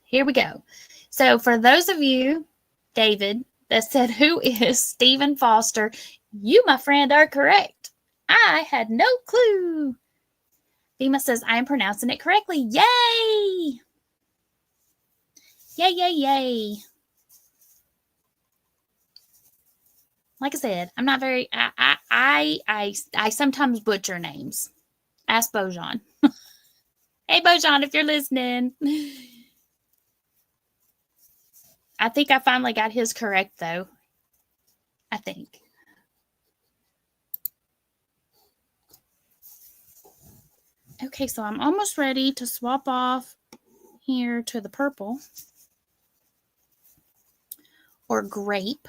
A: here we go. So for those of you, David, that said, who is Stephen Foster? You, my friend, are correct. I had no clue. Bima says, I am pronouncing it correctly. Yay! Yay, yay, yay. Like I said, I'm not very, I sometimes butcher names. Ask Bojan. Hey, Bojan, if you're listening. I think I finally got his correct, though. I think. Okay, so I'm almost ready to swap off here to the purple or grape.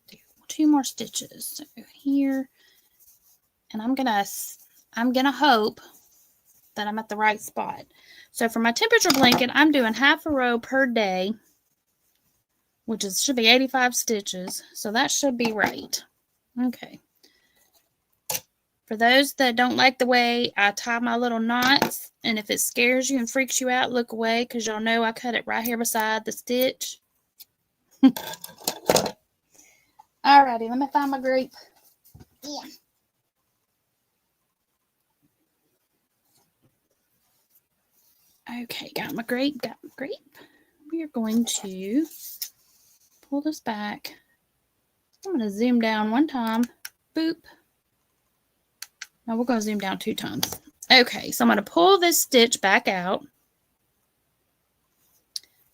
A: Do 2 more stitches. So here, and I'm gonna hope that I'm at the right spot. So for my temperature blanket, I'm doing half a row per day, which should be 85 stitches. So that should be right. Okay. For those that don't like the way I tie my little knots, and if it scares you and freaks you out, look away, because y'all know I cut it right here beside the stitch. Alrighty, let me find my grape. Yeah. Okay, got my grape, We are going to pull this back. I'm going to zoom down one time. Boop. Now we're going to zoom down 2 times. Okay, so I'm going to pull this stitch back out.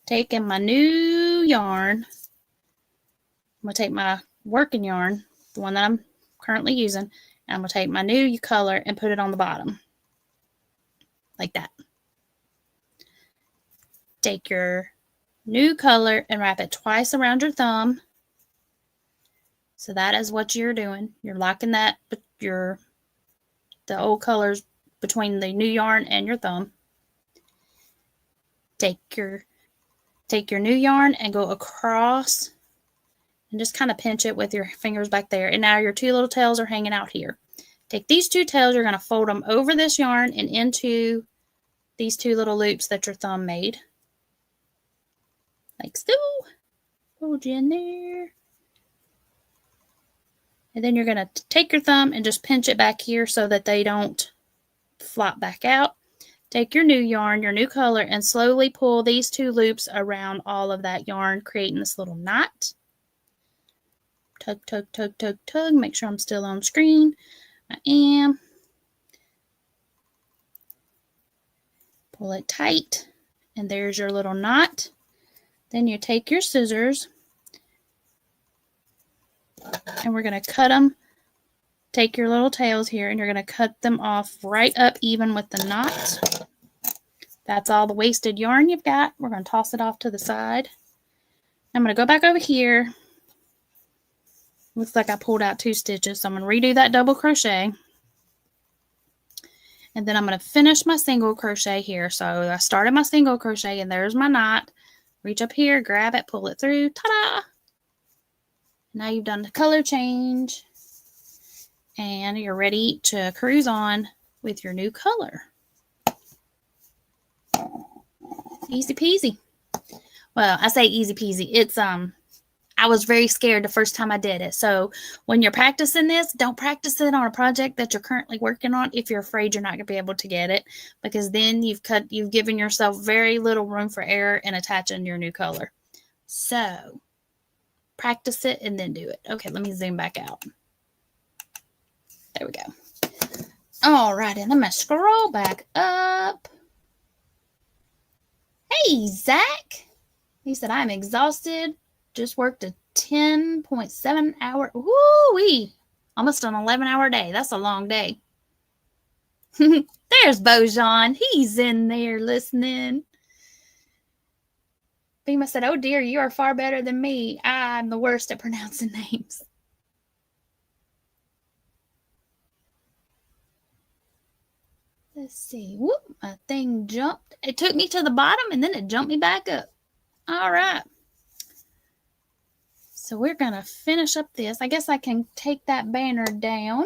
A: Taking my new yarn. I'm going to take my working yarn, the one that I'm currently using, and I'm going to take my new color and put it on the bottom. Like that. Take your new color and wrap it twice around your thumb. So that is what you're doing. You're locking that, your the old colors between the new yarn and your thumb. Take your new yarn and go across and just kind of pinch it with your fingers back there. And now your two little tails are hanging out here. Take these two tails, you're going to fold them over this yarn and into these two little loops that your thumb made. Like so. Hold you in there. And then you're going to take your thumb and just pinch it back here so that they don't flop back out. Take your new yarn, your new color, and slowly pull these two loops around all of that yarn, creating this little knot. Tug, tug, tug, tug, tug. Make sure I'm still on screen. I am. Pull it tight, and there's your little knot. Then you take your scissors, and we're going to cut them. Take your little tails here, and you're going to cut them off right up even with the knot. That's all the wasted yarn you've got. We're going to toss it off to the side. I'm going to go back over here. Looks like I pulled out 2 stitches, so I'm going to redo that double crochet. And then I'm going to finish my single crochet here. So I started my single crochet, and there's my knot. Reach up here, grab it, pull it through. Ta-da! Now you've done the color change, and you're ready to cruise on with your new color. Easy peasy. Well, I say easy peasy. It's I was very scared the first time I did it. So when you're practicing this, don't practice it on a project that you're currently working on if you're afraid you're not going to be able to get it, because then you've given yourself very little room for error in attaching your new color. So practice it and then do it. Okay, let me zoom back out. There we go. All right, and I'm going to scroll back up. Hey, Zach. He said, I'm exhausted. Just worked a 10.7 hour. Woo-wee. Almost an 11-hour day. That's a long day. There's Bojan. He's in there listening. Bima said, oh dear, you are far better than me. I'm the worst at pronouncing names. Let's see. Whoop, my thing jumped. It took me to the bottom and then it jumped me back up. All right. So we're going to finish up this. I guess I can take that banner down.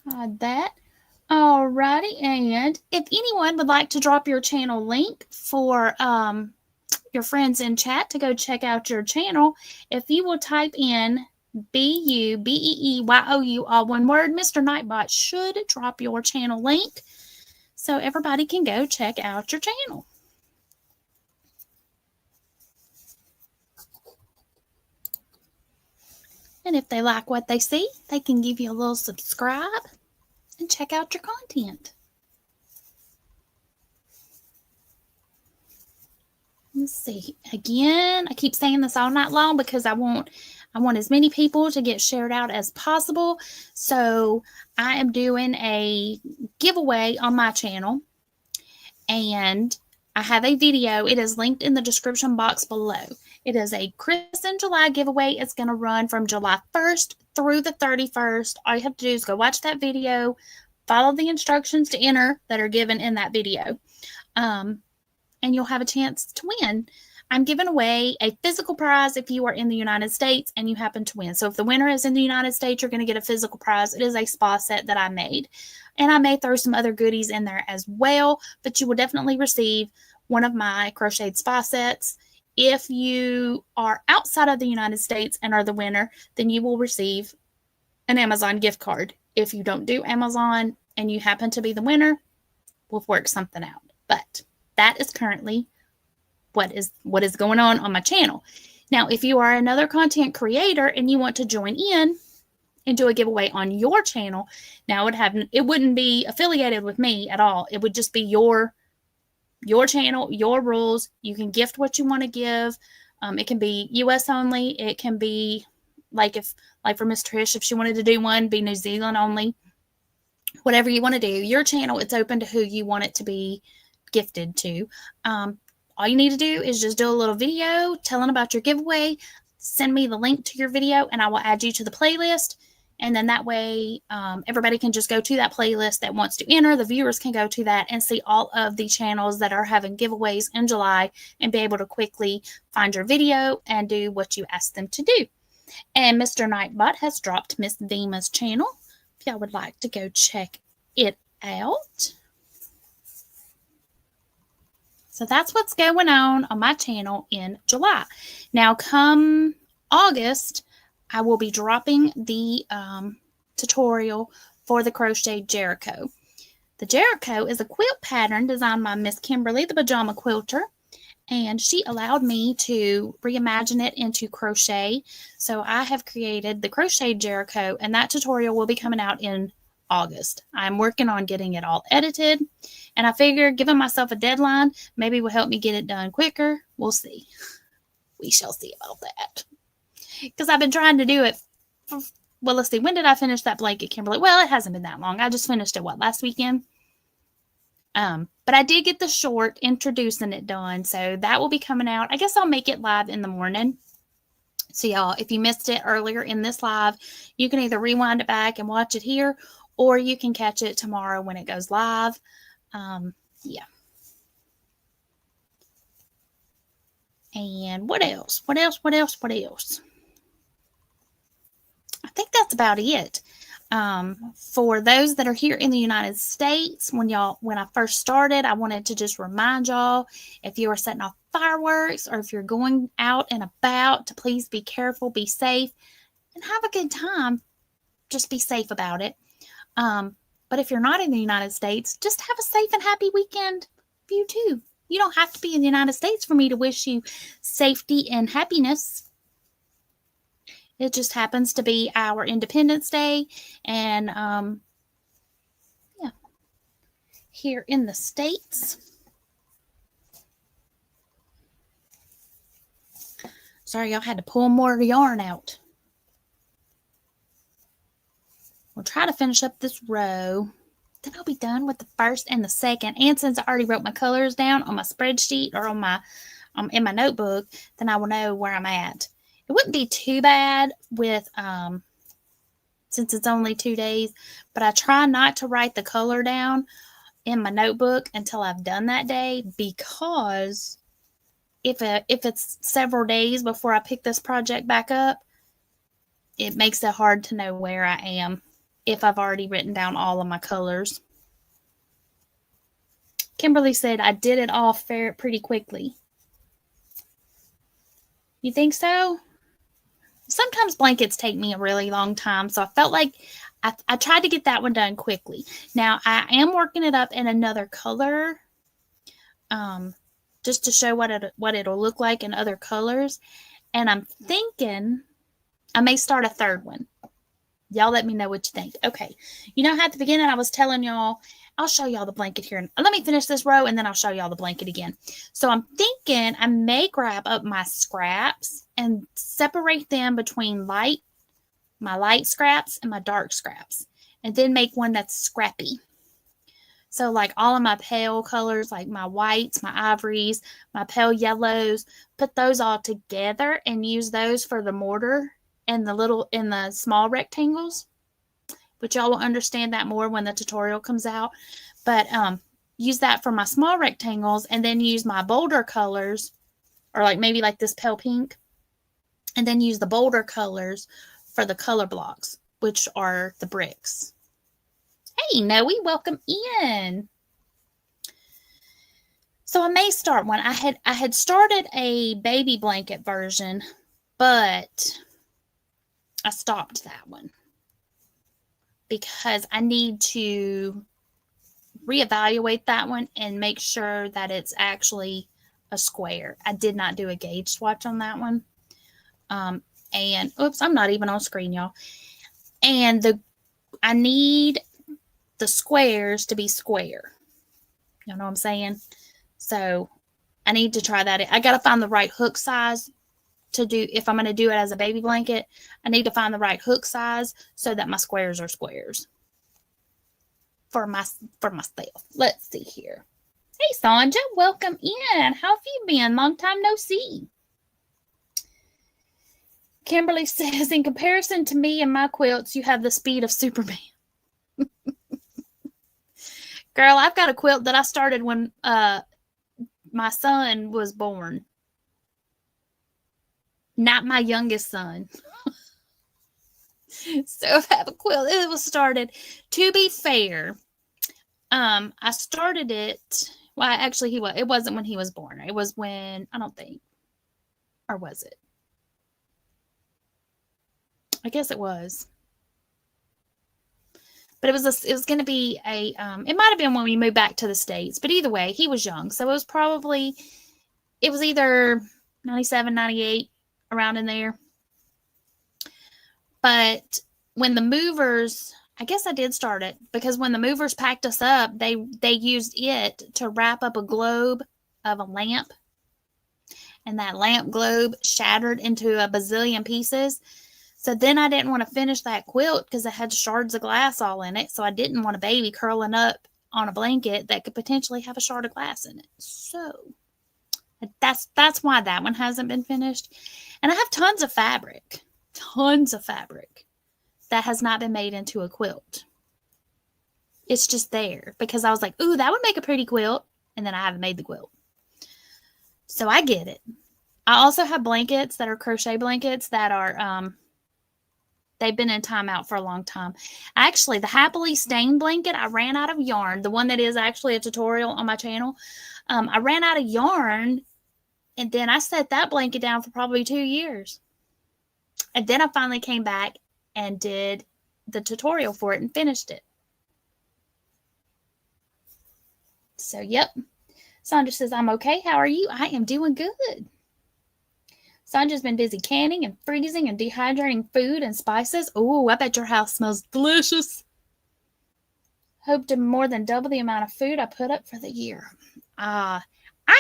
A: Hide that. Alrighty. And if anyone would like to drop your channel link for your friends in chat to go check out your channel, if you will type in BUBEEYOU, all one word, Mr. Nightbot should drop your channel link so everybody can go check out your channel. And if they like what they see, they can give you a little subscribe and check out your content. Let's see. Again, I keep saying this all night long because I want as many people to get shared out as possible. So I am doing a giveaway on my channel, and I have a video. It is linked in the description box below. It is a Christmas in July giveaway. It's going to run from July 1st through the 31st. All you have to do is go watch that video, follow the instructions to enter that are given in that video, and you'll have a chance to win. I'm giving away a physical prize if you are in the United States and you happen to win. So if the winner is in the United States, you're going to get a physical prize. It is a spa set that I made. And I may throw some other goodies in there as well, but you will definitely receive one of my crocheted spa sets. If you are outside of the United States and are the winner, then you will receive an Amazon gift card. If you don't do Amazon and you happen to be the winner, we'll work something out. But that is currently what is going on my channel. Now, if you are another content creator and you want to join in and do a giveaway on your channel, now it wouldn't be affiliated with me at all. It would just be your channel, your rules. You can gift what you want to give. It can be US only. It can be like for Miss Trish, if she wanted to do one, be New Zealand only. Whatever you want to do, your channel, it's open to who you want it to be gifted to. All you need to do is just do a little video telling about your giveaway. Send me the link to your video and I will add you to the playlist. And then that way, everybody can just go to that playlist that wants to enter. The viewers can go to that and see all of the channels that are having giveaways in July and be able to quickly find your video and do what you asked them to do. And Mr. Nightbot has dropped Miss Vima's channel if y'all would like to go check it out. So that's what's going on my channel in July. Now, come August, I will be dropping the tutorial for the Crochet Jericho. The Jericho is a quilt pattern designed by Miss Kimberly, the Pajama Quilter, and she allowed me to reimagine it into crochet. So I have created the Crochet Jericho, and that tutorial will be coming out in August. I'm working on getting it all edited, and I figure giving myself a deadline maybe will help me get it done quicker. We'll see. We shall see about that. Because I've been trying to do it for, well, let's see. When did I finish that blanket, Kimberly? Well, it hasn't been that long. I just finished it, last weekend? But I did get the short introducing it done, so that will be coming out. I guess I'll make it live in the morning. So y'all, if you missed it earlier in this live, you can either rewind it back and watch it here, or you can catch it tomorrow when it goes live. Yeah. And what else? What else? I think that's about it. For those that are here in the United States, when I first started, I wanted to just remind y'all, if you are setting off fireworks or if you're going out and about, to please be careful, be safe, and have a good time. Just be safe about it. But if you're not in the United States, just have a safe and happy weekend for you too. You don't have to be in the United States for me to wish you safety and happiness. It just happens to be our Independence Day, and yeah, here in the States. Sorry, y'all, had to pull more yarn out. We'll try to finish up this row. Then I'll be done with the first and the second. And since I already wrote my colors down on my spreadsheet or on my in my notebook, then I will know where I'm at. It wouldn't be too bad with since it's only 2 days, but I try not to write the color down in my notebook until I've done that day, because if it's several days before I pick this project back up, it makes it hard to know where I am if I've already written down all of my colors. Kimberly said I did it all pretty quickly. You think so? Sometimes blankets take me a really long time, so I felt like I tried to get that one done quickly. Now, I am working it up in another color, just to show what it'll look like in other colors. And I'm thinking I may start a third one. Y'all let me know what you think. Okay. You know how at the beginning I was telling y'all, I'll show y'all the blanket here. Let me finish this row, and then I'll show y'all the blanket again. So I'm thinking I may grab up my scraps and separate them between my light scraps and my dark scraps, and then make one that's scrappy. So like all of my pale colors, like my whites, my ivories, my pale yellows, put those all together and use those for the mortar and the small rectangles. But y'all will understand that more when the tutorial comes out. But use that for my small rectangles, and then use my bolder colors, or like maybe like this pale pink, and then use the bolder colors for the color blocks, which are the bricks. Hey, Noe, welcome in. So I may start one. I had started a baby blanket version, but I stopped that one because I need to reevaluate that one and make sure that it's actually a square. I did not do a gauge swatch on that one. And oops, I'm not even on screen, y'all. And I need the squares to be square. You know what I'm saying? So I need to try that. I got to find the right hook size to do. If I'm going to do it as a baby blanket, I need to find the right hook size so that my squares are squares for myself. Let's see here. Hey, Sonja, welcome in. How have you been? Long time no see. Kimberly says, in comparison to me and my quilts, you have the speed of Superman. Girl, I've got a quilt that I started when my son was born. Not my youngest son. So I have a quilt. It was started. To be fair, I started it. Well, actually, it wasn't when he was born. It was when, I don't think. Or was it? I guess it was. But it was going to be it might have been when we moved back to the States. But either way, he was young. So it was either 97, 98, around in there. But when the movers, I guess I did start it, because when the movers packed us up, they used it to wrap up a globe of a lamp. And that lamp globe shattered into a bazillion pieces. So then I didn't want to finish that quilt because it had shards of glass all in it. So I didn't want a baby curling up on a blanket that could potentially have a shard of glass in it. So that's why that one hasn't been finished. And I have tons of fabric that has not been made into a quilt. It's just there because I was like, ooh, that would make a pretty quilt. And then I haven't made the quilt. So I get it. I also have blankets that are crochet blankets that are, they've been in timeout for a long time. Actually, the Happily Stained blanket, I ran out of yarn. The one that is actually a tutorial on my channel. I ran out of yarn, and then I set that blanket down for probably 2 years. And then I finally came back and did the tutorial for it and finished it. So, yep. Sandra says, I'm okay. How are you? I am doing good. Sandra's been busy canning and freezing and dehydrating food and spices. Oh, I bet your house smells delicious. Hope to more than double the amount of food I put up for the year. I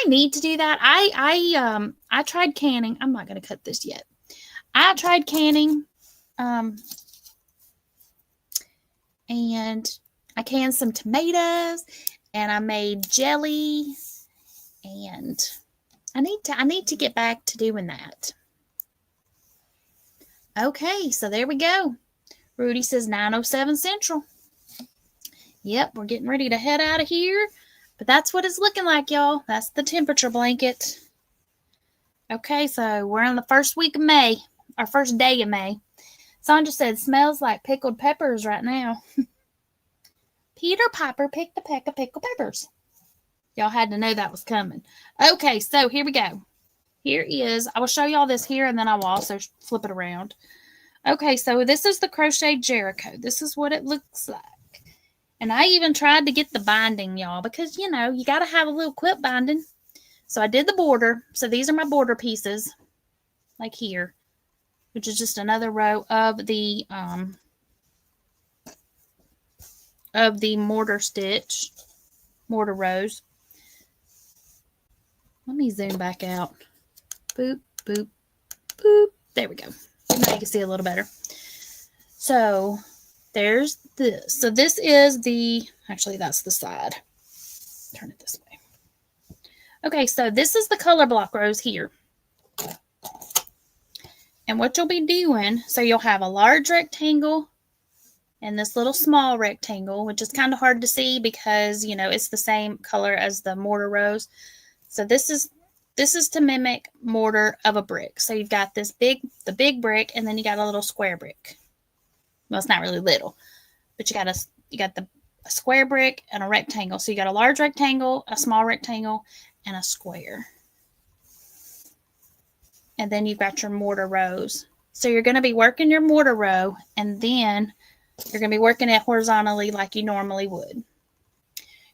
A: need to do that. I tried canning. I'm not going to cut this yet. I tried canning, and I canned some tomatoes, and I made jelly, and I need to get back to doing that. Okay, so there we go. Rudy says 9:07 Central. Yep, we're getting ready to head out of here. But that's what it's looking like, y'all. That's the temperature blanket. Okay, so we're in the first week of May. Our first day of May. Sandra said, smells like pickled peppers right now. Peter Piper picked a peck of pickled peppers. Y'all had to know that was coming. Okay, so here we go. Here is, I will show y'all this here, and then I will also flip it around. Okay, so this is the Crochet Jericho. This is what it looks like. And I even tried to get the binding, y'all, because, you know, you got to have a little quilt binding. So I did the border. So these are my border pieces, like here, which is just another row of the mortar rows. Let me zoom back out. Boop, boop, boop. There we go. Now you can see a little better. So there's this. So this is actually that's the side. Turn it this way. Okay, so this is the color block rows here. And what you'll be doing, so you'll have a large rectangle and this little small rectangle, which is kind of hard to see because, you know, it's the same color as the mortar rows. So this is to mimic mortar of a brick. So you've got the big brick, and then you got a little square brick. Well, it's not really little, but you got a square brick and a rectangle. So you got a large rectangle, a small rectangle, and a square. And then you've got your mortar rows. So you're going to be working your mortar row, and then you're going to be working it horizontally like you normally would.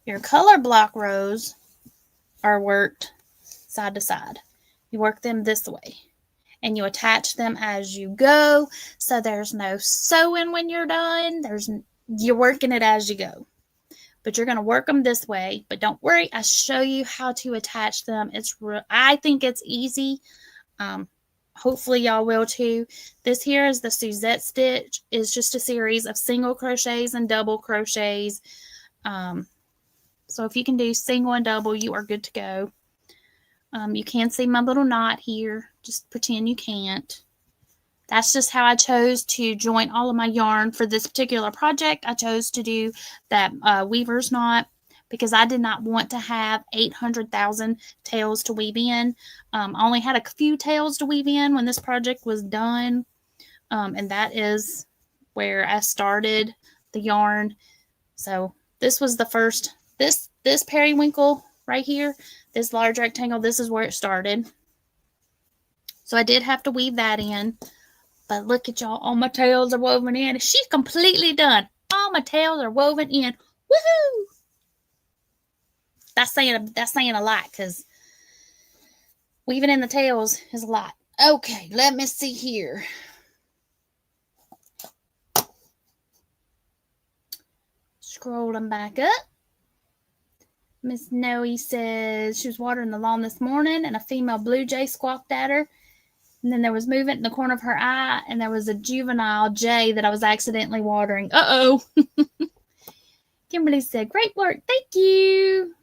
A: Your color block rows are worked side to side. You work them this way, and you attach them as you go. So there's no sewing when you're done. You're working it as you go. But you're going to work them this way. But don't worry, I show you how to attach them. I think it's easy. Hopefully y'all will too. This here is the Suzette stitch. It's just a series of single crochets and double crochets. So if you can do single and double, you are good to go. You can see my little knot here. Just pretend you can't. that's just how I chose to join all of my yarn for this particular project. I chose to do that weaver's knot because I did not want to have 800,000 tails to weave in. I only had a few tails to weave in when this project was done, and that is where I started the yarn. So this was the first, this periwinkle right here, this large rectangle, this is where it started. So I did have to weave that in. But look at y'all, all my tails are woven in. She's completely done. All my tails are woven in. Woohoo! That's saying a lot because weaving in the tails is a lot. Okay, let me see here. Scrolling back up. Miss Noe says she was watering the lawn this morning and a female blue jay squawked at her. And then there was movement in the corner of her eye, and there was a juvenile jay that I was accidentally watering. Uh-oh. Kimberly said, great work. Thank you.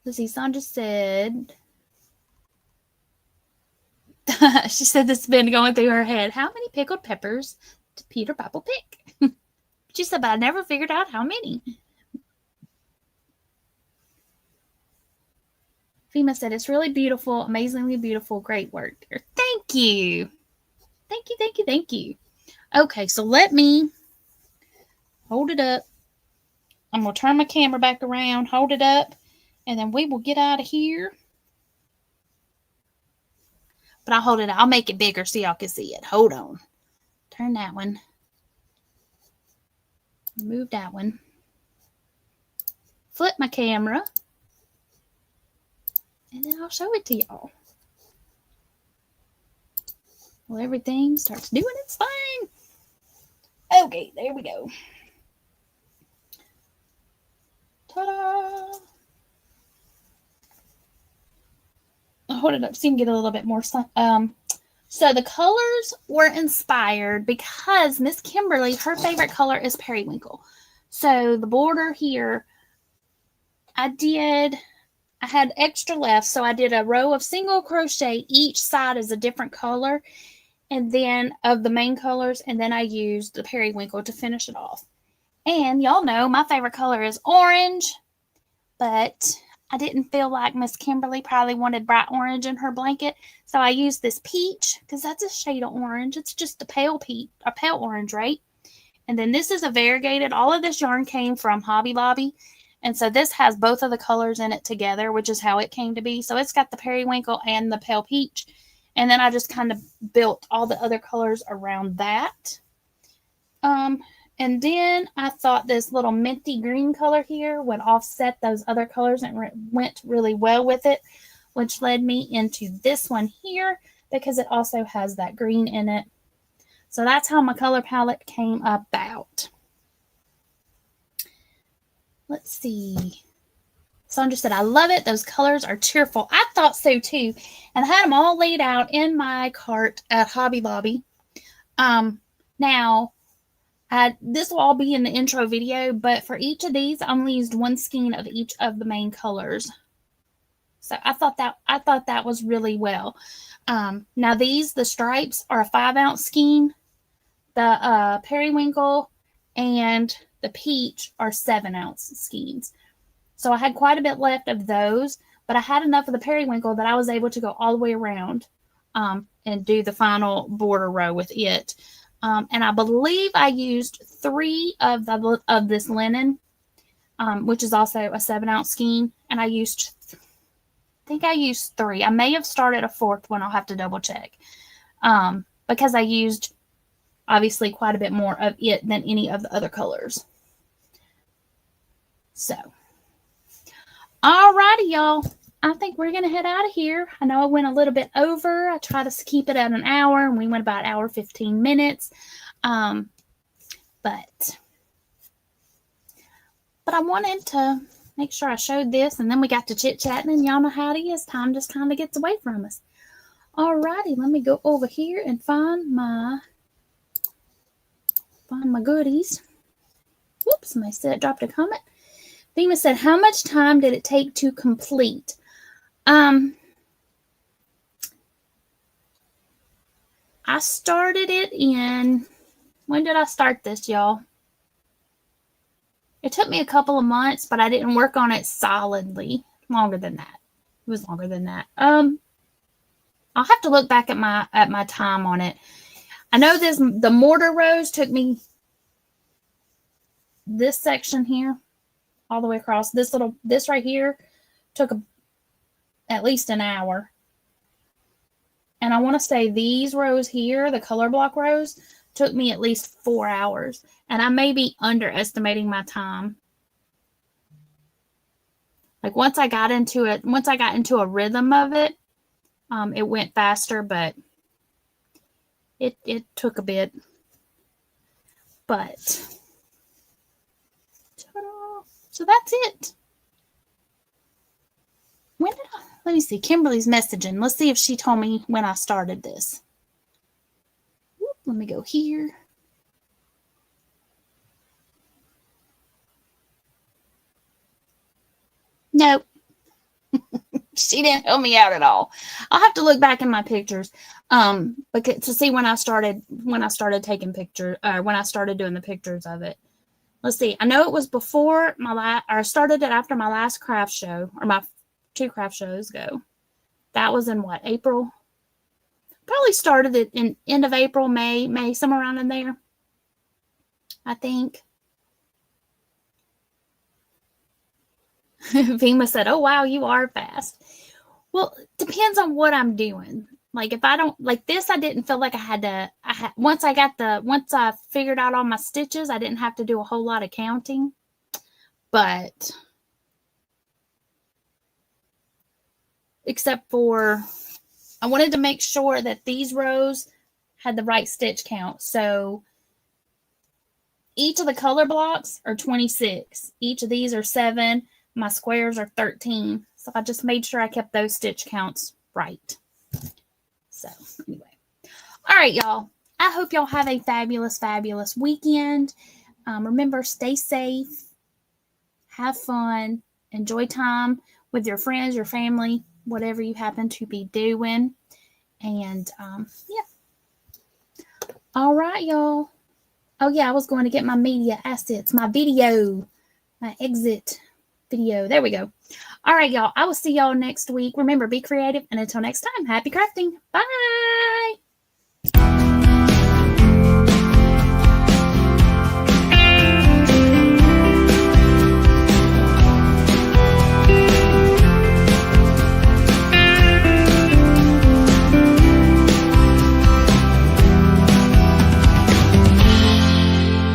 A: Let's see, Sandra said, she said this has been going through her head. How many pickled peppers did Peter Piper pick? She said, but I never figured out how many. FEMA said, it's really beautiful, amazingly beautiful, great work. Thank you. Thank you, thank you, thank you. Okay, so let me hold it up. I'm going to turn my camera back around, hold it up, and then we will get out of here. But I'll hold it, I'll make it bigger so y'all can see it. Hold on. Turn that one. Remove that one. Flip my camera. And then I'll show it to y'all. Well, everything starts doing its thing. Okay, there we go. Ta-da! I'll hold it up so you can get a little bit more sun. So the colors were inspired because Miss Kimberly, her favorite color is periwinkle. So the border here, I had extra left, so I did a row of single crochet. Each side is a different color, and then of the main colors, and then I used the periwinkle to finish it off. And y'all know my favorite color is orange, but I didn't feel like Miss Kimberly probably wanted bright orange in her blanket, so I used this peach because that's a shade of orange. It's just a pale orange, right? And then this is a variegated. All of this yarn came from Hobby Lobby. And so this has both of the colors in it together, which is how it came to be. So it's got the periwinkle and the pale peach. And then I just kind of built all the other colors around that. And then I thought this little minty green color here would offset those other colors and went really well with it, which led me into this one here because it also has that green in it. So that's how my color palette came about. Let's see. Sandra said, I love it. Those colors are cheerful. I thought so too. And I had them all laid out in my cart at Hobby Lobby. Now, this will all be in the intro video, but for each of these, I only used one skein of each of the main colors. So I thought that was really well. Now the stripes are a 5-ounce skein. The periwinkle and the peach are 7-ounce skeins. So I had quite a bit left of those, but I had enough of the periwinkle that I was able to go all the way around and do the final border row with it. And I believe I used 3 of this linen, which is also a 7-ounce skein. And I think I used 3. I may have started a 4th one. I'll have to double check because I used obviously quite a bit more of it than any of the other colors. So, alrighty, y'all. I think we're going to head out of here. I know I went a little bit over. I tried to keep it at an hour, and we went about an hour, 15 minutes. But I wanted to make sure I showed this, and then we got to chit-chatting, and y'all know how it is. Time just kind of gets away from us. Alrighty, let me go over here and find my goodies. Whoops, somebody said, dropped a comment. FEMA said, how much time did it take to complete? I started it in, when did I start this, y'all? It took me a couple of months, but I didn't work on it solidly. Longer than that. It was longer than that. I'll have to look back at my time on it. I know the mortar rose took me this section here all the way across. This right here took at least an hour. And I want to say these rows here, the color block rows, took me at least 4 hours. And I may be underestimating my time. Like once I got into a rhythm of it, it went faster, but it took a bit. But ta-da. So that's it. When did let me see. Kimberly's messaging. Let's see if she told me when I started this. Let me go here. Nope. She didn't help me out at all. I'll have to look back in my pictures because to see when I started taking pictures, when I started doing the pictures of it. Let's see. I know it was before I started it after my last craft show, or my 2 craft shows ago. That was in what, April? Probably started it in end of April, May, somewhere around in there, I think. Vima said, "Oh wow, you are fast." Well, depends on what I'm doing. Like if I don't like this, I didn't feel like I had to. Once I figured out all my stitches, I didn't have to do a whole lot of counting. But except for, I wanted to make sure that these rows had the right stitch count. So each of the color blocks are 26. Each of these are 7. My squares are 13. So I just made sure I kept those stitch counts right. So anyway. All right, y'all. I hope y'all have a fabulous, fabulous weekend. Remember, stay safe. Have fun. Enjoy time with your friends, your family, whatever you happen to be doing. And yeah. All right, y'all. Oh, yeah, I was going to get my media assets, my video, my exit video. There we go. All right, y'all. I will see y'all next week. Remember, be creative. And until next time, happy crafting. Bye.